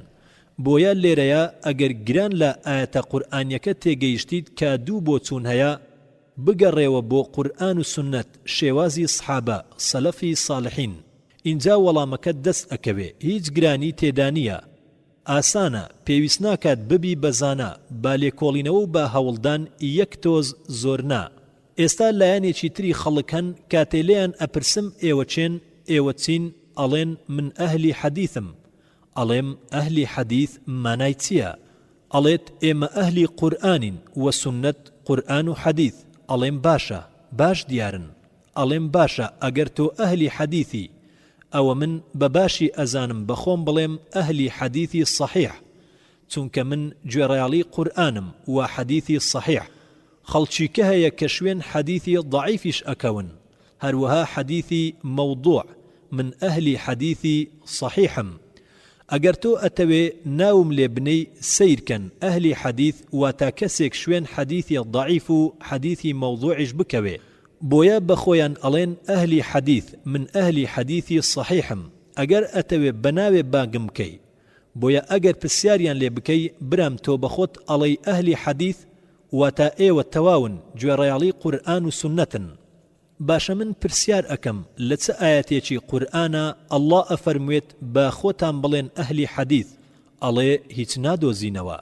بۆیە لێرەیە ئەگەر گران لە ئاەتە قورئانیەکە تێگەیشتیت کە دوو بۆچوون هەیە بگەڕێوە بۆ قورئان و سنت شێوازی سەحابە سەلەفی ساڵحین. اینجا وەڵامەکە دەست ئەکەوێ. هیچ گرانی تێدا نییە. ئاسانە. پێویست ناکات ببی بەزانە با لێکۆڵینەوە و بە هەوڵدان یەک تۆز زۆر نا. ئێستا لایەنێکی تری خەڵک هەن کاتێ لێیان ئەپرسم ئێوە چێن ئێوە چین ئەڵێن من ئەهلی حەدیثم. ئەڵێم ئەهلی حەدیث مانای چییە؟ ئەڵێت ئێمە ئەهلی قورئانین و سنت قورئان و حەدیث. ئەڵێم باشە باش دیارن. ئەڵێم باشە ئەگەر تۆ ئەهلی حەدیثی ئەوە من بە باشی ئەزانم بەخۆم بڵێم ئەهلی حەدیثی صحیح چونکە من گوێڕەیاڵی قورئانم و حەدیثی صحیح. خەڵکی کە هەیە کە شوێن حەدیثی ضعیفیش ئەکەون هەروەها حەدیثی مەوضوع. من ئەهلی حەدیثی صحیحم. ئەگەر تۆ ئەتەوێ ناوم لێ بنەی سیرکەن ئەهلی حەدیث واتە کەسێک شوێن حەدیثی ضعیف و حەدیثی مەوضوعیش بکەوێ. بۆیە بەخۆیان ئەڵێن ئەهلی حەدیث من ئەهلی حەدیثی صحیحم. ئەگەر ئەتەوێ بەناوێ باگم بکەی. بۆیە ئەگەر پرسیاریان لێ بکەی برام تۆ بەخۆت ئەڵێی ئەهلی حەدیث واتە ئێوە تەواون گوێڕەیاڵی قورئان و سنەتن. باشە من پرسیار ئەکەم لە چ ئاەتێکی قورئانە ئەڵڵا ئەفەرموێت بە خۆتان بڵێن ئەهلی حەدیث؟ ئەڵێ هیچ نادۆزینەوە.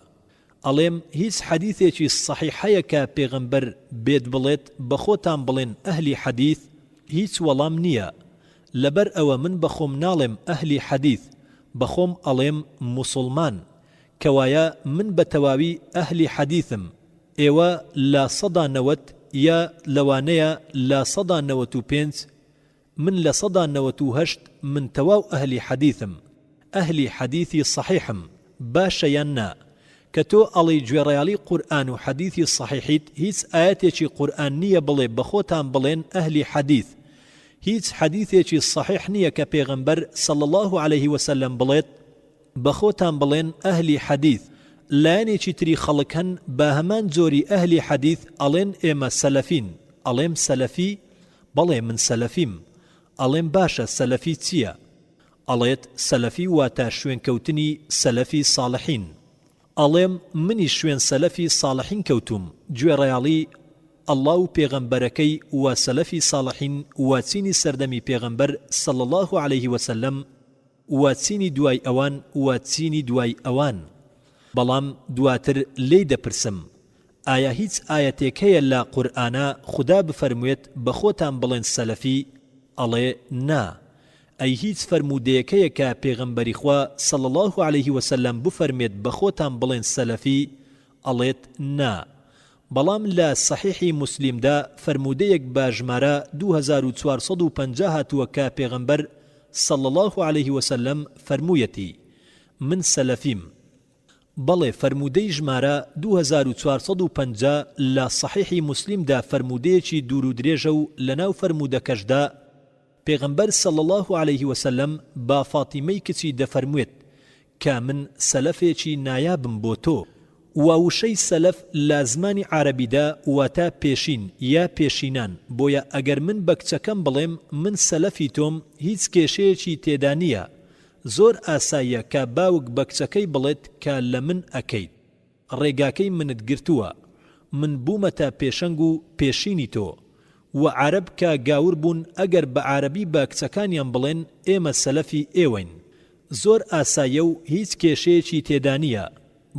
ئەڵێم هیچ حەدیثێکی صحیحەیە کە پێغەمبەر بێت بڵێت بە خۆتان بڵێن ئەهلی حەدیث؟ هیچ وەڵام نییە. لەبەر ئەوە من بەخۆم ناڵێم ئەهلی حەدیث، بەخۆم ئەڵێم موسڵمان. کەوایە من بە تەواوی ئەهلی حەدیثم. ئێوە لە 190 یا لەوانەیە لە 195 من لە 198 من تەواو ئەهلی حەدیثم. ئەهلی حەدیثی صحیحم. باشە یان نا؟ کە تۆ ئەڵێی گوێڕەیاڵی قورئان و حەدیثی صحیحیت هیچ ئاەتێکی قورئان نییە بڵێ بە خۆتان بڵێن ئەهلی حەدیث. هیچ حەدیثێکی صحیح نییە کە پێغەمبەر صلی الله عليه وسلم بڵێت بە خۆتان بڵێن ئەهلی حەدیث. لایەنێکی تری خەڵک هەن بە هەمان جۆری ئەهلی حەدیث ئەڵێن ئێمە سەلەفین. ئەڵێم سەلەفی؟ بەڵێ من سەلەفیم. ئەڵێم باشە سەلەفی چییە؟ ئەڵێت سەلەفی واتە شوێنکەوتنی سەلەفی ساڵحین. ئەڵێم منی شوێن سەلەفی ساڵحین کەوتوم. گوێڕەیاڵی ئەڵڵا و پێغەمبەرەکەی و سەلەفی ساڵحین وچینی سەردەمی پێغەمبەر صلی الله عليه وسلم وچینی دوای ئەوان وچینی دوای ئەوان. بەڵام دواتر لێی دەپرسم ئایا هیچ ئاەتێک هەیە لە قورئانە خوددا بفەرموێت بە خۆتان بڵێن سەلەفی؟ ئەڵێ نا. ئەی هیچ فەرموودەیەکەیە کە پێغەمبەری خوا صلی الله عليه وسلم بفەرمێت بە خۆتان بڵێن سەلەفی؟ ئەڵێت نا. بەڵام لە سەحیحی موسلیمدا فەرموودەیەک بە ژمارە 2450 هاتووە کە پێغەمبەر صلى الله عليه وسلم فرموویەتی من سەلەفیم. بەڵێ فرموودەی ژمارە 2450 لە صحیحی مسلمدا فرموودەیەکی دوور و درێژە و لەناو فرموودەکەشدا پێغەمبەر صلى الله عليه وسلم با فاتیمەی کچی دەفەرموێت کە من سەلەفێکی نایابم بۆ تۆ. ووشەی سەلەف لە زمانی عارەبیدا واتە پێشین یا پێشینان، بۆیە ئەگەر من بە کچەکەم بڵێم من سەلەفی تۆم هیچ کێشەیەکی تێدا نییە. زۆر ئاساییە کە باوک بە کچەکەی بڵێت کە لە من ئەکەیت، ڕێگاکەی منت گرتووە، من بوومەتە پێشەنگ و پێشینی تۆ. و عرب کە گاور بوون ئەگەر بە عارەبی بە کچەکانیان بڵێن ئێمە سەلەفی ئێوەین. زۆر ئاسایە و هیچ کێشەیەکی تێدا نییە،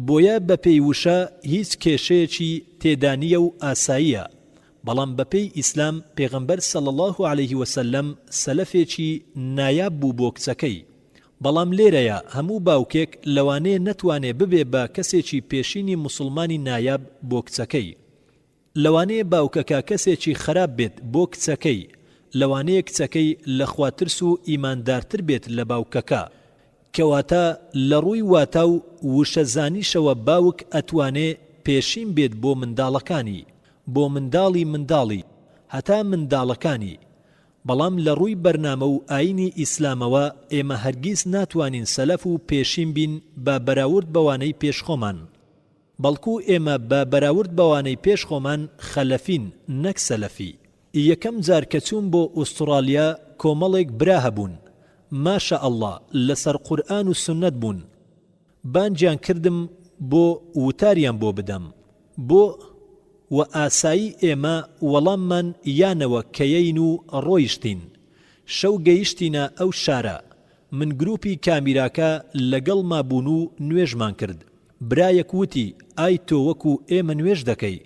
بۆیە بە پێی وشە هیچ کێشەیەکی تێدا نییە و ئاساییە. بەڵام بە پێی ئیسلام پێغەمبەر صلی الله عليه وسلم سەلەفێکی نایاب بوو بۆ کچەکەی. بەڵام لێرەیە هەموو باوکێک لەوانەیە نەتوانێ ببێ بە کەسێکی پێشینی مسلمانی نایاب بۆ کچەکەی. لەوانەیە باوکەکە کەسێکی خراپ بێت بۆ کچەکەی، لەوانەیە کچەکەی لە خواترس و ئیماندارتر بێت لە باوکەکە، کەواتە لە ڕووی واتە و وشەزانیشەوە باوک ئەتوانێ پێشین بێت بۆ منداڵەکانی، بۆ منداڵی هەتا منداڵەکانی. بەڵام لە ڕووی بەرنامە و ئاینی ئیسلامەوە ئێمە هەرگیز ناتوانین سەلەف و پێشین بین بە بەراورد بەوانەی پێشخۆمان، بەڵکو ئێمە بە بەراورد بەوانەی پێشخۆمان خەلەفین نەک سەلەفی. یەکەم جار کە چوون بۆ ئوسترالیا کۆمەڵێک برا هەبوون، ماشە ئەڵڵا لەسەر قورئان و سنەت بوون. بانجیان کردم بۆ وتاریان بۆ بدەم بۆ و ئاسایی ئێمە وەڵاممان یانەوە کەیەین و ڕۆیشتین. شەو گەیشتینە ئەو شارە، من گروپی کامیراکە لەگەڵما بوون و نوێژمان کرد. برایەک وتی ئای تۆ وەکو ئێمە نوێژ دەکەی؟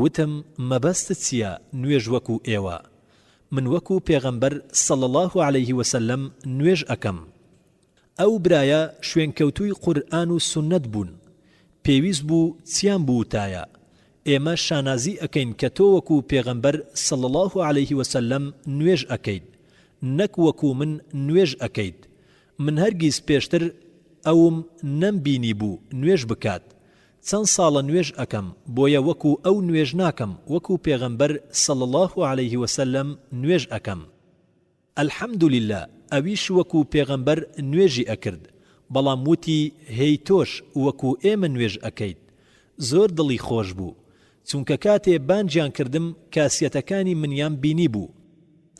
وتم مەبەستت چییە نوێژ وەکو ئێوە؟ من وەکو پێغەمبەر صلی الله عليه وسلم نوێژ ئەکەم. ئەو برایە شوێنکەوتووی قورئان و سنەت بوون، پێویست بوو چیان بووتایە. ئێمە شانازی ئەکەین کە تۆ وەکو پێغەمبەر صلی الله عليه وسلم نوێژ ئەکەیت، نەک وەکو من نوێژ ئەکەیت. من هەرگیز پێشتر ئەوم نەمبینی بوو نوێژ بکات. چەند ساڵە نوێژ ئەکەم، بۆیە وەکو ئەو نوێژ ناکەم، وەکو پێغەمبەر صلی الله عليه وسلم نوێژ ئەکەم. الحەمدولله ئەویش وەکو پێغەمبەر نوێژی ئەکرد، بەڵام وتی هەی تۆش وەکو ئێمە نوێژ ئەکەیت. زۆر دڵی خۆش بوو، چونکە کاتێ بانجیان کردم کاسیەتەکانی منیان بینی بوو.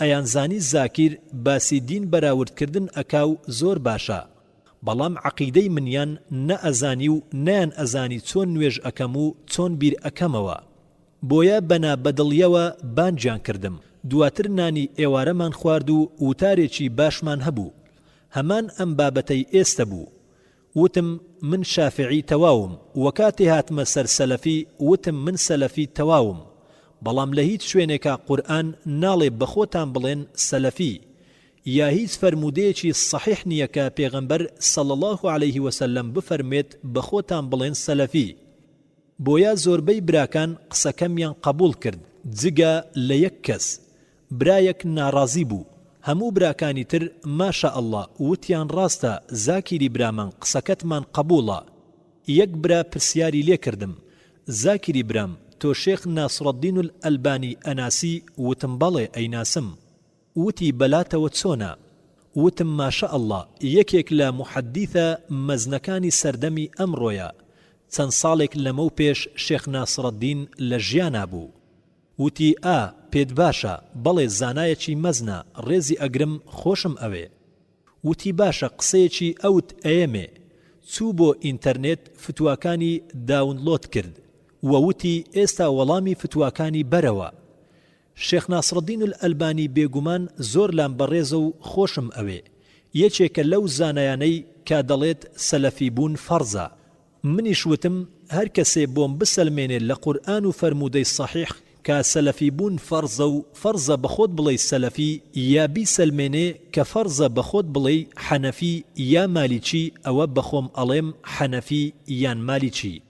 ئەیان زانی زاکیر باسی دین بەراوردکردن ئەکاو زۆر باشە، بەڵام عەقیدەی منیان نەئەزانی و نەیان ئەزانی چۆن نوێژ ئەکەم و چۆن بیر ئەکەمەوە. بۆیە بەنا بەدڵیەوە بانجیان کردم. دواتر نانی ئێوارەمان خوارد و وتارێکی باشمان هەبوو. هەمان ئەم بابەتەی ئێستا بوو. وتم من شافعی تەواوم، وەکاتی هاتمە سەر سەلەفی وتم من سەلەفی تەواوم. بەڵام لە هیچ شوێنێکە قورئان ناڵێ بەخۆتان بڵێن سەلەفی، یا هیچ فرمودەیەکی صحیح نییە کە پێغەمبەر صلی الله عليه وسلم بفەرمێت بەخۆتان بڵێن سەلەفی. بۆیە زۆربەی براکان قسەکەمیان قبول کرد، جگە لە یەک کەس. برایەک ناڕازی بوو. هەموو براکانی تر ماشە ئەڵڵا وتیان ڕاستە زاکیری برامان قسەکەتمان قبوڵە. یەک برا پرسیاری لێ کردم، زاکیری برام تۆ شێخ ناصرەدین الئەلبانی ئەناسی؟ وتم بەڵێ ئەیناسم. وتی بەلاتەوە چۆنە؟ وتم ماشە ئەڵڵا یەکێک لە محەدیثە مەزنەکانی سەردەمی ئەمڕۆیە، چەند ساڵێک لەمەو پێش شێخ ناصرەدین لە ژیانا بوو. وتی پێت باشە، بەڵێ زانایەکی مەزنە، ڕێزی ئەگرم خۆشم ئەوێ. وتی باشە قسەیەکی ئەوت ئەیەمێ. چوو بۆ ئینتەرنێت فتواکانی داونلۆد کرد، ووتی ئێستا وەڵامی فتواکانی بەرەوە. شێخ ناصرەدین الئەلبانی بێگومان زۆر لام بەڕێزە و خۆشم ئەوێ. یەکێکە لەو زانایانەی کە دەڵێت سەلەفی بوون فەرزە. منیش وتم هەر کەسێ بۆم بسەلمێنێت لە قورئان و فەرموودەی صحیح کە سەلەفی بوون فەرزە و فەرزە بەخۆت بڵێ سەلەفی، یا بیسەلمێنێ کە فەرزە بەخۆت بڵێ حەنەفی یا مالیکی، ئەوە بەخۆم ئەڵێم حەنەفی یان مالیکی.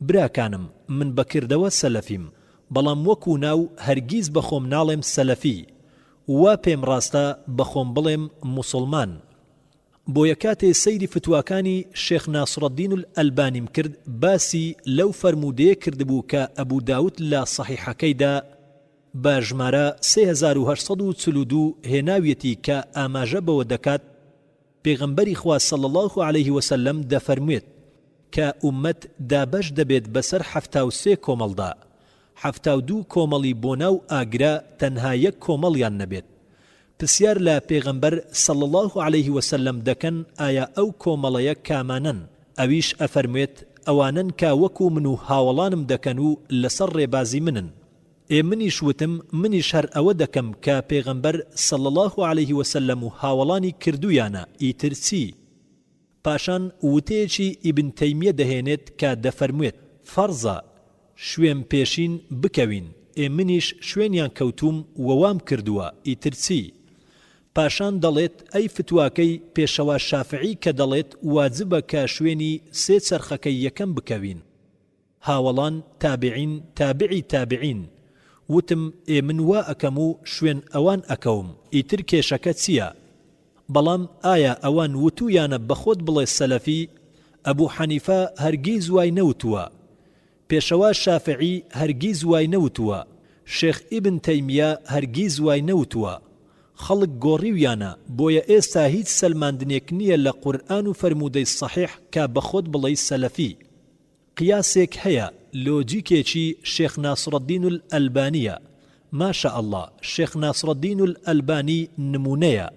براکانم من بەکردەوە سەلەفیم، بەڵام وەکو ناو هەرگیز بەخۆم ناڵێم سەلەفی. وا پێم ڕاستە بەخۆم بڵێم موسڵمان. بۆیە کاتێ سەیری فتواکانی شێخ ناصرەدین الئەلبانیم کرد باسی لەو فەرموودەیە کردبوو کە ئەبوو داود لە سەحیحەکەیدا بە ژمارە 3842 هێناویەتی کە ئاماژە بەوە دەکات پێغەمبەری خوا صلی الله عليه وسلم دەفەرموێت کە ئومەت دابەش دەبێت بەسەر 73 کۆمەڵدا، 72 کۆمەڵی بۆ ناو ئاگرا تەنها یەک کۆمەڵیان نەبێت. پرسیار لە پێغەمبەر صلی الله عليه وسلم دەکەن ئایا ئەو کۆمەڵەیە کامانن؟ ئەویش ئەفەرموێت ئەوانن کە وەکو من و هاوڵانم دەکەن و لەسەر ڕێبازی منن. منیش وتم منیش هەر ئەوە دەکەم کە پێغەمبەر صلی الله عليه وسلم و هاوڵانی کردویانە، ئیتر چی؟ پاشان وتەیەکی ئیبن تەیمیە دەهێنێت کە دەفەرموێت فەرزە شوێن پێشین بکەوین، منیش شوێنیان کەوتوم وەوام کردووە، ئیتر چی؟ پاشان دەڵێت ئەی فتواکەی پێشەوە شافعی کە دەڵێت واجبە کە شوێنی 3 چەرخەکەی یەکەم بکەوین. هاوڵان تابعین تابعی تابعین. وتم من وا ئەکەم و شوێن ئەوان ئەکەوم، ئیتر کێشەکە چییە؟ بەڵام ئایا ئەوان وتویانە بەخۆت بڵێ سەلەفی؟ ئەبوو حەنیفە هەرگیز وای نەوتووە، پێشەوە شافعی هەرگیز وای نەوتووە، شێخ ئیبن تەیمیە هەرگیز وای نەوتووە. خەڵک گۆڕیویانە، بۆیە ئێستا هیچ سەلماندنێک نییە لە قورئان و فەرموودەی سەحیح کە بەخۆت بڵێی سەلەفی. قیاسێک هەیە، لۆجیکێکی شێخ ناصرەدین الئەلبانیە. ماشە ئەڵڵا، شێخ ناصرەدین الئەلبانی نمونەیە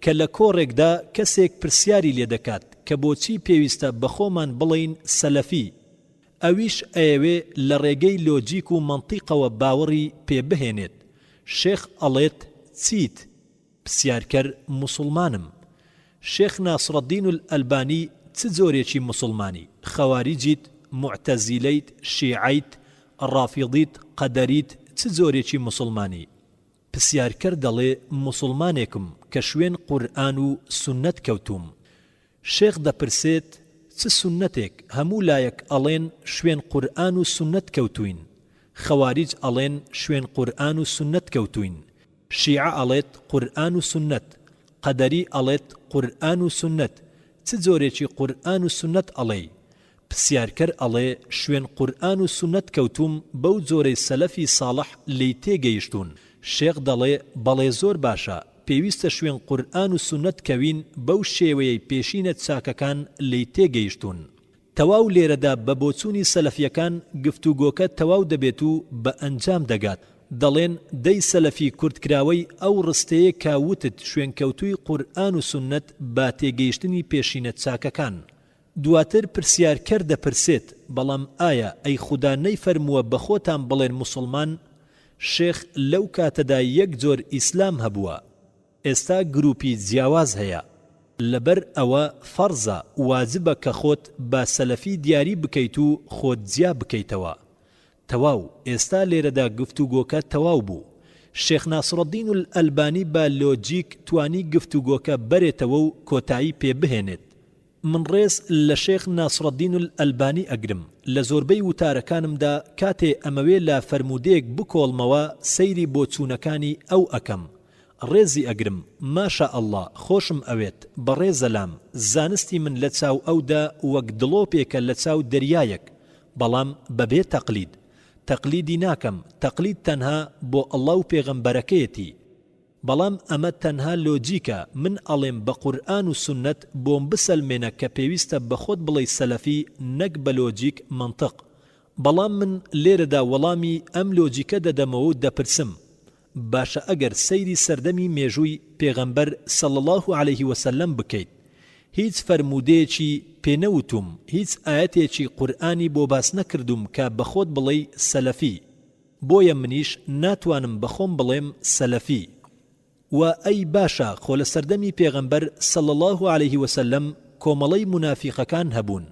کە لە کۆڕێکدا کەسێک پرسیاری لێ دەکات کە بۆچی پێویستە بەخۆمان بڵین سەلەفی. ئەویش ئەیەوێ لە ڕێگەی لۆجیک و مەنتیقەوە باوەڕی پێ بهێنێت. شێخ ئەڵێت چیت؟ پرسیارکەر موسڵمانم. شێخ ناصرەدین الئەلبانی چ جۆرێکی موسڵمانی؟ خەواریجیت، معتەزیلەیت، شیعیت، ڕافیضیت، قەدەریت، چ جۆرێکی موسڵمانی؟ پرسیارکەر دەڵێ موسڵمانێکم کە شوێن قورئان و سونەت کەوتوم. شێخ دەپرسێت چ سونەتێک؟ هەموو لایەک ئەڵێن شوێن قورئان و سونەت کەوتوین. خەواریج ئەڵێن شوێن قورئان و سونەت کەوتوین. شیعە ئەڵێت قورئان و سونەت. قەدەری ئەڵێت قورئان و سونەت. چ جۆرێکی قورئان و سونەت ئەڵێ؟ پرسیارکەر ئەڵێ شوێن قورئان و سونەت کەوتوم، بەو جۆرەی سەلەفی ساڵح لی تێگەیشتون. شێخ دەڵێ بەڵێ زۆر باشە، پێویستە شوێن قورئان و سونەت کەوین، بەو شێوەیەی پێشینە چاکەکان لی تێگەیشتون. تەواو لێرەدا بە بۆچوونی سەلەفیەکان گفتوگۆکە تەواو دەبێت و بە ئەنجام دەگات. دەڵێن دەی سەلەفی کوردکراوەی ئەو ڕستەیە کاوتت شوێنکەوتووی قورئان و سونەت با تێگەیشتنی پێشینە چاکەکان. دواتر پرسیارکەر دەپرسێت بەڵام ئایا ئەی خودا نەیفەرمووە بەخۆتان بڵێن موسڵمان؟ شێخ لەو کاتەدا یەک جۆر ئیسلام هەبووە، ئێستا گروپی جیاواز هەیە. لەبەر ئەوە فەرزە واجبە کە خۆت با سەلەفی دیاری بکەیت و خۆت جیا بکەیتەوە. تەواو، ئێستا لێرەدا گفتوگۆکە تەواو بوو. شێخ ناصرەدین الئەلبانی با لۆجیک توانی گفتوگۆکە بەرێتەوە و کۆتایی پێ بهێنێت. من ڕێز لە شێخ ناصرەدین الئەلبانی ئەگرم. لە زۆربەی وتارەکانمدا کاتێ ئەمەوێ لە فەرموودەیەک بکۆڵمەوە سەیری بۆچوونەکانی ئەو ئەکەم. ڕێزی ئەگرم، ماشە ئەڵڵا، خۆشم ئەوێت، بەڕێزەلام، زانستی من لە چاو ئەودا وەک دڵۆپێکە لە چاو دەریایەک، بەڵام بەبێ تەقلید. تەقلیدی ناکەم، تەقلید تەنها بۆ ئەڵڵا و پێغەمبەرەکەیەتی. بەڵام ئەمە تەنها لۆجیکە، من ئەڵێم بە قورئان و سونەت بۆم بسەلمێنە کە پێویستە بەخۆت بڵێ سەلەفی، نەک بە لۆجیک منطق. بەڵام من لێرەدا وەڵامی ئەم لۆجیکە دەدەمەوە و دەپرسم باشە ئەگەر سەیری سەردەمی مێژووی پێغەمبەر صلی الله عليه وسلم بکەیت، هیچ فەرموودەیەکی پێنەوتوم، هیچ ئاەتێکی قورئانی بۆ باس نەکردوم کە بەخۆت بڵێ سەلەفی، بۆیە منیش ناتوانم بەخۆم بڵێم سەلەفی. و ئەی باشە خۆ لە سەردەمی پێغەمبەر صلی الله عليه وسلم کۆمەڵەی منافیقەکان هەبوون.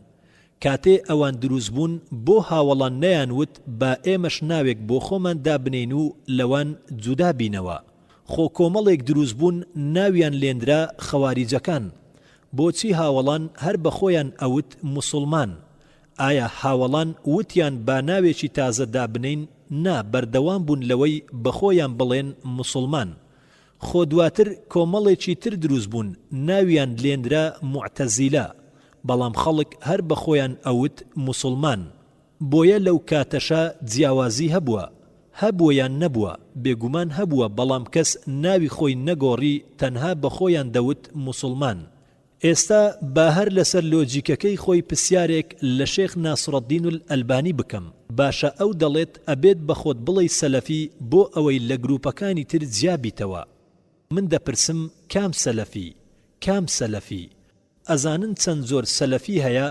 کاتێ ئەوان دروست بوون بۆ هاوڵان نەیانوت با ئێمەش ناوێک بۆ خۆمان دابنین و لەوان جودا بینەوە. خۆ کۆمەڵێک دروست بوون ناویان لێندرا خەواریجەکان. بۆچی هاوڵان هەر بە خۆیان ئەوت موسڵمان؟ ئایا هاوڵان وتیان با ناوێکی تازە دابنین؟ نا، بەردەوام بوون لەوەی بە خۆیان بڵێن موسڵمان. خۆ دواتر کۆمەڵێکی تر دروست بوون ناویان لێندرا معتەزیلا بەڵام خەڵک هەر بە خۆیان ئەوت موسڵمان بۆیە لەو کاتەشە جیاوازی هەبووە یان نەبووە بێگومان هەبووە بەڵام کەس ناوی خۆی نەگۆڕی تەنها بە خۆیان دەوت موسڵمان ئێستا با هەر لەسەر لۆجیکەکەی خۆی پرسیارێک لە شێخ ناسڕەدین الئەلبانی بکەم باشە ئەو دەڵێت ئەبێت بە خۆت بڵێی سەلەفی بۆ ئەوەی لە گروپەکانی تر جیابیتەوە من دەپرسم کام سەلەفی ئەزانن چەند زۆر سەلەفی هەیە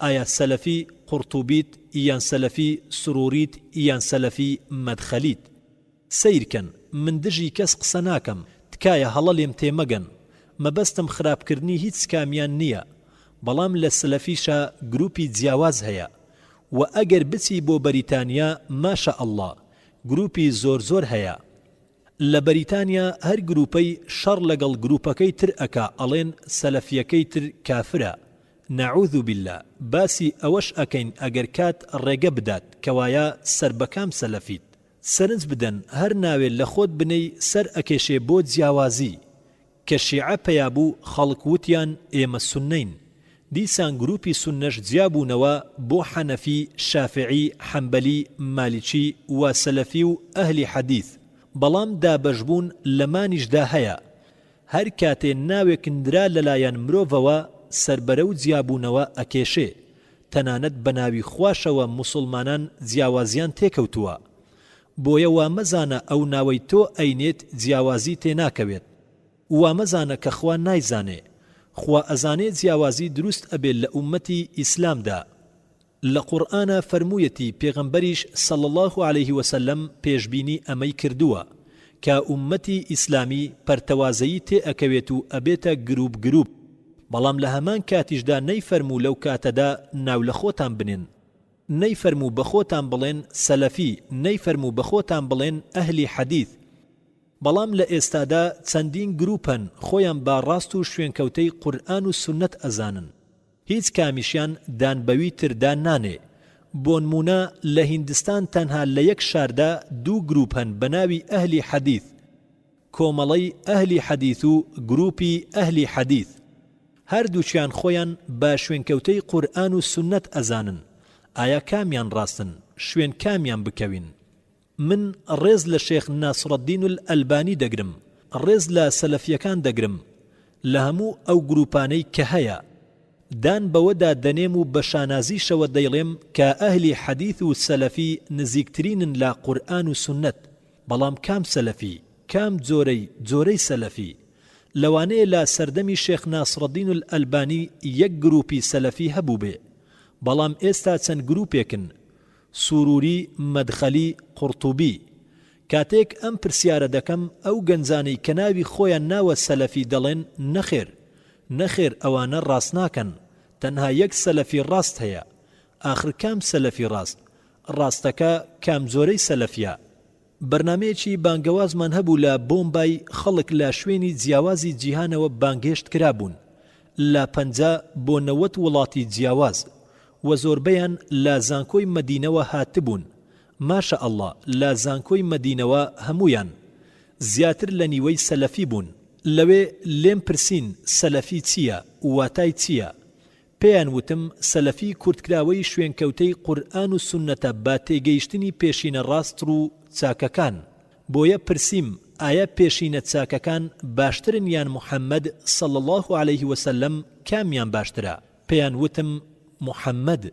ئایا سەلەفی قورتوبیت یان سەلەفی سروریت یان سەلەفی مەدخەلیت سەیرکەن من دژی کەس قسە ناکەم تکایە هەڵە لێم تێمەگەن مەبەستم خراپکردنی هیچ کامیان نییە بەڵام لە سەلەفیشە گروپی جیاواز هەیە و ئەگەر بچی بۆ بەریتانیا ماشە ئەڵڵا گروپی زۆر هەیە لە بەریتانیا هەر گروپەی شەڕ لەگەڵ گروپەکەی تر ئەکا ئەڵێن سەلەفیەکەی تر کافرە نەعوذ بالله باسی ئەوەش ئەکەین ئەگەر کات ڕێگە بدات کەوایە سەر بەکام سەلەفیت سەرنج بدەن هەر ناوێت لە خۆت بنەی سەر ئەکێشێ بۆ جیاوازی کە شیعە پەیابوو خەڵک وتیان ئێمە سوننەین دیسان گروپی سوننەش جیابوونەوە بۆ حەنەفی شافعی حەمبەلی مالیکی و سەلەفی و ئەهلی حەدیث بەڵام دابەشبوون لەمانیشدا هەیە هەر کاتێ ناوێکندرا لەلایەن مرۆڤەوە سربەرە و جیابوونەوە ئەکێشێ تەنانەت بە ناوی خواشەوە موسڵمانان جیاوازیان تێکەوتووە بۆیە وا مەزانە ئەو ناوەی تۆ ئەینێت جیاوازی تێناکەوێت وا مەزانە کە خوا نایزانێ خوا ئەزانێ جیاوازی دروست ئەبێت لە ئومەتی ئیسلامدا لە قورئانە فەرموویەتی پێغەمبەریش صلی الله عليه وسلم پێشبینی ئەمەی کردووە کە ئومەتی ئیسلامی پەرتەوازەیی تێ ئەکەوێت و ئەبێتە گروپ بەڵام لە هەمان کاتیشدا نەیفەرموو لەو کاتەدا ناو لە خۆتان بنێن نەیفەرموو بە خۆتان بڵێن سەلەفی نەیفەرموو بە خۆتان بڵێن ئەهلی حەدیث بەڵام لە ئێستادا چەندین گروپن خۆیان با ڕاست و شوێنکەوتەی قورئان و سونەت ئەزانن هیچ کامیشیان دانبەوی تردان نانێ بۆ نمونە لە هیندستان تەنها لە یەک شاردا دوو گروپ هەن بە ناوی ئەهلی حەدیث کۆمەڵەی ئەهلی حەدیث و گروپی ئەهلی حەدیث هەردووچیان خۆیان با شوێنکەوتەی قورئان و سونەت ئەزانن ئایا کامیان ڕاستن شوێن کامیان بکەوین من ڕێز لە شێخ ناسڕەدین الئەلبانی دەگرم ڕێز لە سەلەفیەکان دەگرم لە هەموو ئەو گروپانەی کە هەیە دان بەوەدا دەنێم و بە شانازیشەوە دەیڵێم کە ئەهلی حەدیث و سەلەفی نزیکترینن لە قورئان و سونەت بەڵام کام سەلەفی کام جۆرەی سەلەفی لەوانەیە لە سەردەمی شێخ ناسڕەدین الئەلبانی یەک گروپی سەلەفی هەبوو بێ بەڵام ئێستا چەند گروپێکن سوروری مەدخەلی قورتوبی کاتێک ئەم پرسیارە دەکەم ئەو گەنجانەی کە ناوی خۆیان ناوە سەلەفی دەڵێن نەخێر ئەوانە ڕاست ناکەن تەنها یەک سەلەفی ڕاست هەیە ئاخر کام سەلەفی ڕاستەکە کام زۆرەی سەلەفیە بەرنامەیەکی بانگەوازمان هەبوو لە بۆمبای خەڵک لە شوێنی جیاوازی جیهانەوە بانگهێشت کرابوون لە 50 بۆ 90 وڵاتی جیاواز و زۆربەیان لە زانکۆی مەدینەوە هاتبوون ماشە ئەڵڵا لە زانکۆی مەدینەوە هەمویان زیاتر لە نیوەی سەلەفی بوون لەوێ لێم پرسین سەلەفی چییە واتای چییە پێیان وتم سەلەفی کورتکراوەی شوێنکەوتەی قورئان و سونەتە با تێگەیشتنی پێشینە ڕاست و چاکەکان بۆیە پرسیم ئایا پێشینە چاکەکان باشترن یان محەممەد صلی الله عليه وسلم کامیان باشترە پێیان وتم محەممەد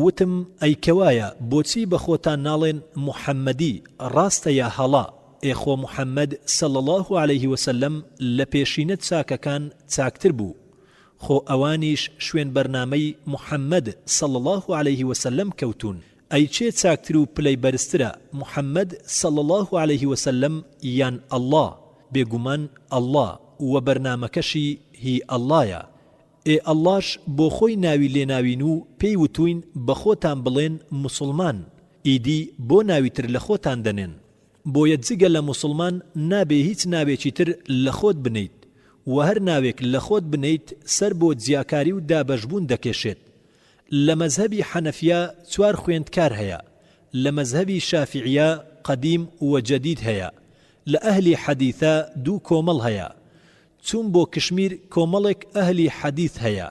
وتم ئەیکەوایە بۆچی بە خۆتان ناڵێن محەممەدی ڕاستە یا هەڵا ئێخۆ محەممەد صلی الله عليه وسلم لە پێشینە چاکەکان چاکتر بوو خۆ ئەوانیش شوێن بەرنامەی محەممەد صلی الله عليه وسلم کەوتون ئەی چێ چاکتر و پلەی بەرزترە محەممەد صلی الله عليه وسلم یان ئەڵڵا بێگومان ئەڵڵا و بەرنامەکەشی هی ئەڵڵایە ئەڵڵاش بۆ خۆی ناوی لێناوین و پێی وتوین بە خۆتان بڵێن موسڵمان ئیدی بۆ ناویتر لە خۆتان دەنێن بۆیە جگە لە موسڵمان نابێ هیچ ناوێکی تر لە خۆت بنیت و هەر ناوێک لە خۆت بنیت سەر بۆ جیاکاری و دابەشبوون دەکێشێت لە مەزهەبی حەنەفیە 4 خوێندکار هەیە لە مەزهەبی شافعیە قەدیم و جەدید هەیە لأهلي حديثة دو كومل هيا چون بۆ کشمیر کۆمەڵێک ئەهلی حەدیث هەیە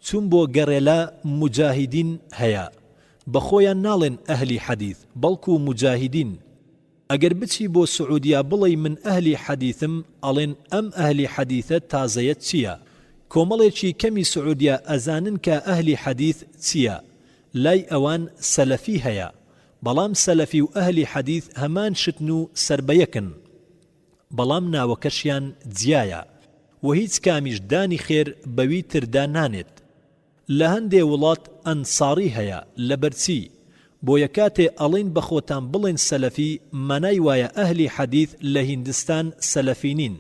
چون بۆ گەڕێلا مجاهدین هەیە بەخۆیان ناڵێن ئەهلی حەدیث بەڵکو مجاهدین ئەگەر بچی بۆ سعودیا بڵێ من ئەهلی حەدیثم ئەڵێن ئەم ئەهلی حەدیثە تازەیەت چییە کۆمەڵێکی کەمی سعودیا ئەزانن کە ئەهلی حەدیث چییە لای ئەوان سەلەفی هەیە بەڵام سەلەفی و ئەهلی حەدیث هەمان شتن و سربەیەکن بەڵام ناوەکەشیان جیایە و هیچ کامیش دانی خێر بەوی تردا نانێت لە هەندێ وڵات ئەنساری هەیە لەبەرچی بۆ یەکاتێ ئەڵێن بە خۆتان بڵێن سەلەفی مانای وایە ئەهلی حەدیث لە هیندستان سەلەفی نین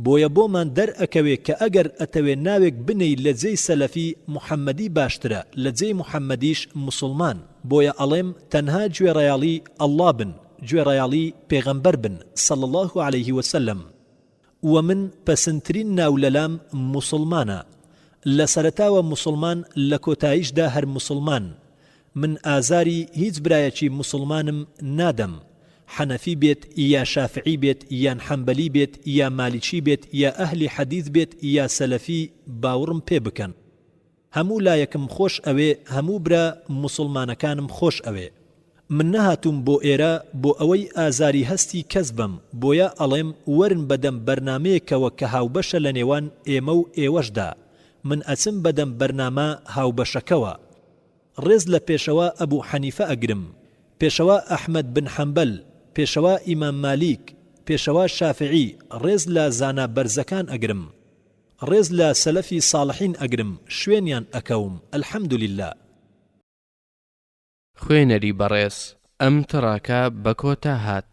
بۆیە بۆمان دەرئەکەوێ کە ئەگەر ئەتەوێ ناوێک بنەی لە جێی سەلەفی محەممەدی باشترە لە جێی محەممەدیش مسلمان بۆیە ئەڵێم تەنها گوێڕەیاڵی ئەڵڵا بن گوێڕەیاڵی پێغەمبەر بن صلى الله عليه وسلم ومن پەسندترین ناولەلام مسلمانە لە سەرەتاوە مسلمان لە کۆتاییشدا هەر مسلمان من ئازاری هیچ برایەکی مسلمانم نادەم حەنەفی بێت یا شافعی بێت یان حەمبەلی بێت یا مالیکی بێت یا ئەهلی حەدیث بێت یا سەلەفی باوڕم پێ بکەن هەموو لایەکم خۆش ئەوێ هەموو برا مسلمانەکانم خۆش ئەوێ من نەهاتوم بۆ ئێرە بۆ ئەوەی ئازاری هەستی کەس بم بۆیە ئەڵێم وەرن بەدەم بەرنامەیەکەوە کە هاوبەشە لە نێوان ئێمە و ئێوەشدا من ئەچم بەدەم بەرنامە هاوبەشەکەوە ڕێز لە پێشەوە ئەبوو حەنیفە ئەگرم پێشەوە ئەحمەد بن حەمبەل پێشەوە ئیمام مالیک پێشەوە شافعی ڕێز لە زانا بەرزەکان ئەگرم ڕێز لە سەلەفی ساڵحین ئەگرم شوێنیان ئەکەوم الحەمدولله خوێنەری بەڕێز ئەم تڕاکە بە کۆتا هات